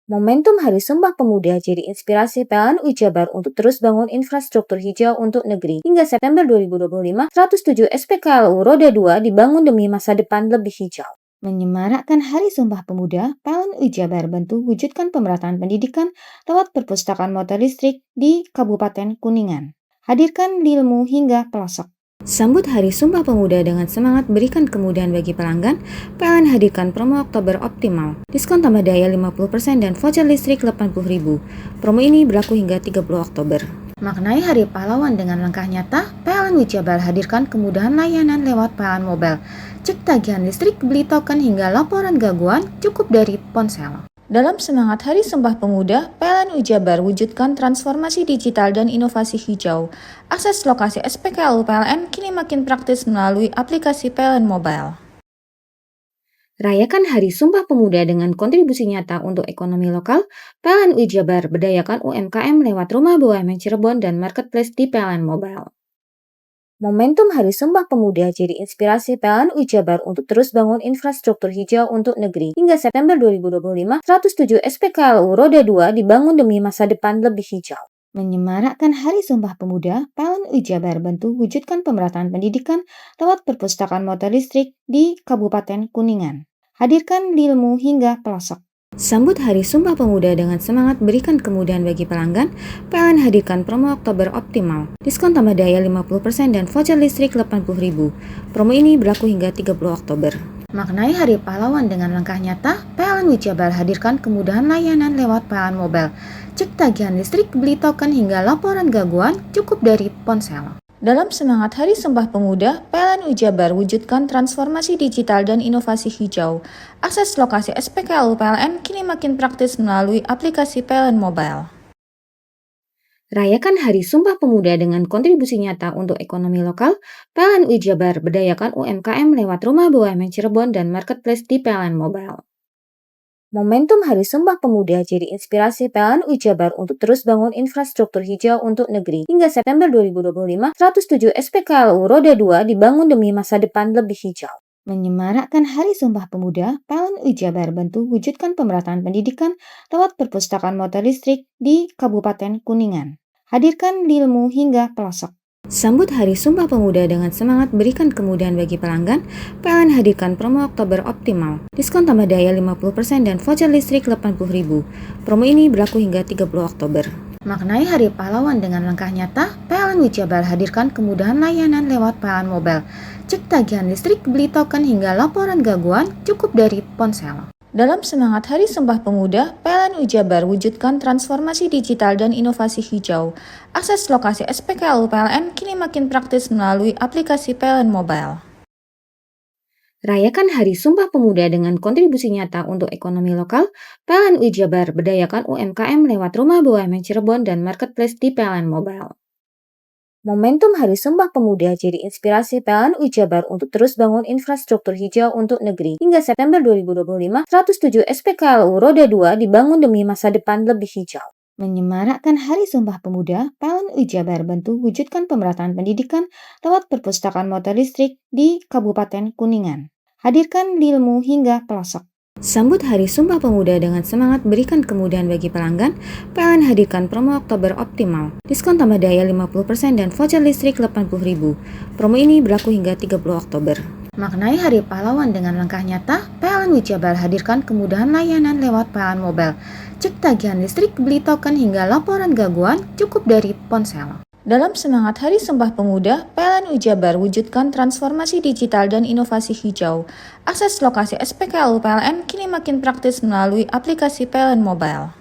F: Momentum Hari Sumpah Pemuda jadi inspirasi PLN Jabar untuk terus bangun infrastruktur hijau untuk negeri. Hingga September 2025, 107 SPKLU Roda 2 dibangun demi masa depan lebih hijau. Menyemarakkan Hari Sumpah Pemuda, PLN Jabar bantu wujudkan pemerataan pendidikan lewat perpustakaan motor listrik di Kabupaten Kuningan. Hadirkan ilmu hingga pelosok. Sambut Hari Sumpah Pemuda dengan semangat berikan kemudahan bagi pelanggan, PLN hadirkan promo Oktober Optimal. Diskon tambah daya 50% dan voucher listrik 80.000. Promo ini berlaku hingga 30 Oktober. Maknai Hari Pahlawan dengan langkah nyata, PLN Jabar hadirkan kemudahan layanan lewat PLN Mobile. Cek tagihan listrik, beli token hingga laporan gangguan cukup dari ponsel. Dalam semangat Hari Sumpah Pemuda, PLN Jabar wujudkan transformasi digital dan inovasi hijau. Akses lokasi SPKLU PLN kini makin praktis melalui aplikasi PLN Mobile. Rayakan Hari Sumpah Pemuda dengan kontribusi nyata untuk ekonomi lokal, PLN Jabar berdayakan UMKM lewat Rumah BUMN Cirebon dan Marketplace di PLN Mobile. Momentum Hari Sumpah Pemuda jadi inspirasi PLN Jabar untuk terus bangun infrastruktur hijau untuk negeri. Hingga September 2025, 107 SPKLU Roda 2 dibangun demi masa depan lebih hijau. Menyemarakkan Hari Sumpah Pemuda, PLN Jabar bantu wujudkan pemerataan pendidikan lewat perpustakaan motor listrik di Kabupaten Kuningan. Hadirkan ilmu hingga pelosok. Sambut Hari Sumpah Pemuda dengan semangat berikan kemudahan bagi pelanggan, PLN hadirkan promo Oktober Optimal. Diskon tambah daya 50% dan voucher listrik 80.000. Promo ini berlaku hingga 30 Oktober. Maknai Hari Pahlawan dengan langkah nyata, PLN Jabar hadirkan kemudahan layanan lewat PLN Mobile. Cek tagihan listrik, beli token hingga laporan gangguan cukup dari ponsel. Dalam semangat Hari Sumpah Pemuda, PLN Jabar wujudkan transformasi digital dan inovasi hijau. Akses lokasi SPKLU PLN kini makin praktis melalui aplikasi PLN Mobile. Rayakan Hari Sumpah Pemuda dengan kontribusi nyata untuk ekonomi lokal, PLN Jabar berdayakan UMKM lewat Rumah BUMN Cirebon dan Marketplace di PLN Mobile. Momentum Hari Sumpah Pemuda jadi inspirasi PLN Jabar untuk terus bangun infrastruktur hijau untuk negeri. Hingga September 2025, 107 SPKLU Roda 2 dibangun demi masa depan lebih hijau. Menyemarakkan Hari Sumpah Pemuda, PLN Jabar bantu wujudkan pemerataan pendidikan lewat perpustakaan motor listrik di Kabupaten Kuningan. Hadirkan ilmu hingga pelosok. Sambut Hari Sumpah Pemuda dengan semangat berikan kemudahan bagi pelanggan, PLN hadirkan promo Oktober Optimal. Diskon tambah daya 50% dan voucher listrik 80.000. Promo ini berlaku hingga 30 Oktober. Maknai Hari Pahlawan dengan langkah nyata, PLN Wijabar hadirkan kemudahan layanan lewat PLN Mobile. Cek tagihan listrik, beli token hingga laporan gangguan cukup dari ponsel. Dalam semangat Hari Sumpah Pemuda, PLN Wijabar wujudkan transformasi digital dan inovasi hijau. Akses lokasi SPKLU PLN kini makin praktis melalui aplikasi PLN Mobile. Rayakan Hari Sumpah Pemuda dengan kontribusi nyata untuk ekonomi lokal, PLN Wijabar berdayakan UMKM lewat Rumah BUMN Cirebon dan Marketplace di PLN Mobile. Momentum Hari Sumpah Pemuda jadi inspirasi PLN Wijabar untuk terus bangun infrastruktur hijau untuk negeri. Hingga September 2025, 107 SPKLU Roda 2 dibangun demi masa depan lebih hijau. Menyemarakkan Hari Sumpah Pemuda, PLN Wijabar bantu wujudkan pemerataan pendidikan lewat perpustakaan motor listrik di Kabupaten Kuningan. Hadirkan ilmu hingga pelosok. Sambut Hari Sumpah Pemuda dengan semangat berikan kemudahan bagi pelanggan, PLN hadirkan promo Oktober Optimal. Diskon tambah daya 50% dan voucher listrik 80.000. Promo ini berlaku hingga 30 Oktober. Maknai Hari Pahlawan dengan langkah nyata, PLN Wijabar hadirkan kemudahan layanan lewat PLN Mobile. Cek tagihan listrik, beli token hingga laporan gangguan cukup dari ponsel. Dalam semangat Hari Sumpah Pemuda, PLN Wijabar wujudkan transformasi digital dan inovasi hijau. Akses lokasi SPKLU PLN kini makin praktis melalui aplikasi PLN Mobile.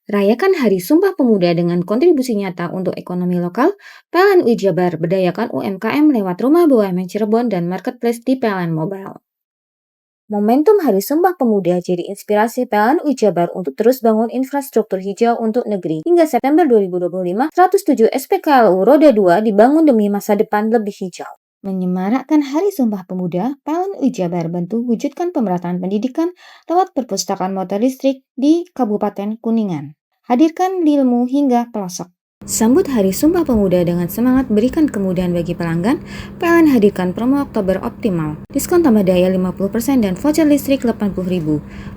F: Rayakan Hari Sumpah Pemuda dengan kontribusi nyata untuk ekonomi lokal, PLN Wijabar berdayakan UMKM lewat Rumah BUMN Cirebon dan Marketplace di PLN Mobile. Momentum Hari Sumpah Pemuda jadi inspirasi PLN Wijabar untuk terus bangun infrastruktur hijau untuk negeri. Hingga September 2025, 107 SPKLU Roda 2 dibangun demi masa depan lebih hijau. Menyemarakkan Hari Sumpah Pemuda, PLN Wijabar bantu wujudkan pemerataan pendidikan lewat perpustakaan motor listrik di Kabupaten Kuningan. Hadirkan ilmu hingga pelosok. Sambut Hari Sumpah Pemuda dengan semangat berikan kemudahan bagi pelanggan, PLN hadirkan promo Oktober Optimal. Diskon tambah daya 50% dan voucher listrik 80.000.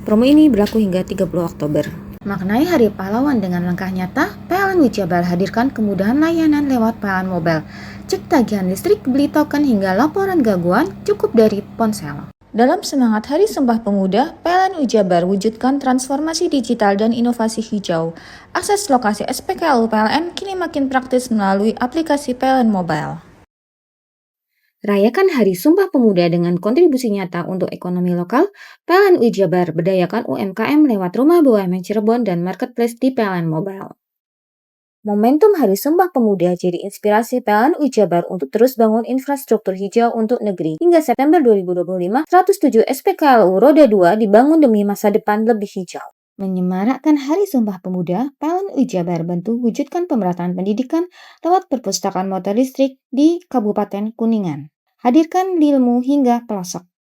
F: Promo ini berlaku hingga 30 Oktober. Maknai Hari Pahlawan dengan langkah nyata, PLN Wijabar hadirkan kemudahan layanan lewat PLN Mobile. Cek tagihan listrik, beli token hingga laporan gangguan cukup dari ponsel. Dalam semangat Hari Sumpah Pemuda, PLN Wijabar wujudkan transformasi digital dan inovasi hijau. Akses lokasi SPKLU PLN kini makin praktis melalui aplikasi PLN Mobile. Rayakan Hari Sumpah Pemuda dengan kontribusi nyata untuk ekonomi lokal, PLN Wijabar berdayakan UMKM lewat Rumah BUMN Cirebon dan Marketplace di PLN Mobile. Momentum Hari Sumpah Pemuda jadi inspirasi PLN Wijabar untuk terus bangun infrastruktur hijau untuk negeri. Hingga September 2025, 107 SPKLU Roda 2 dibangun demi masa depan lebih hijau. Menyemarakkan Hari Sumpah Pemuda, PLN Wijabar bantu wujudkan pemerataan pendidikan lewat perpustakaan motor listrik di Kabupaten Kuningan. Hadirkan ilmu hingga pelosok.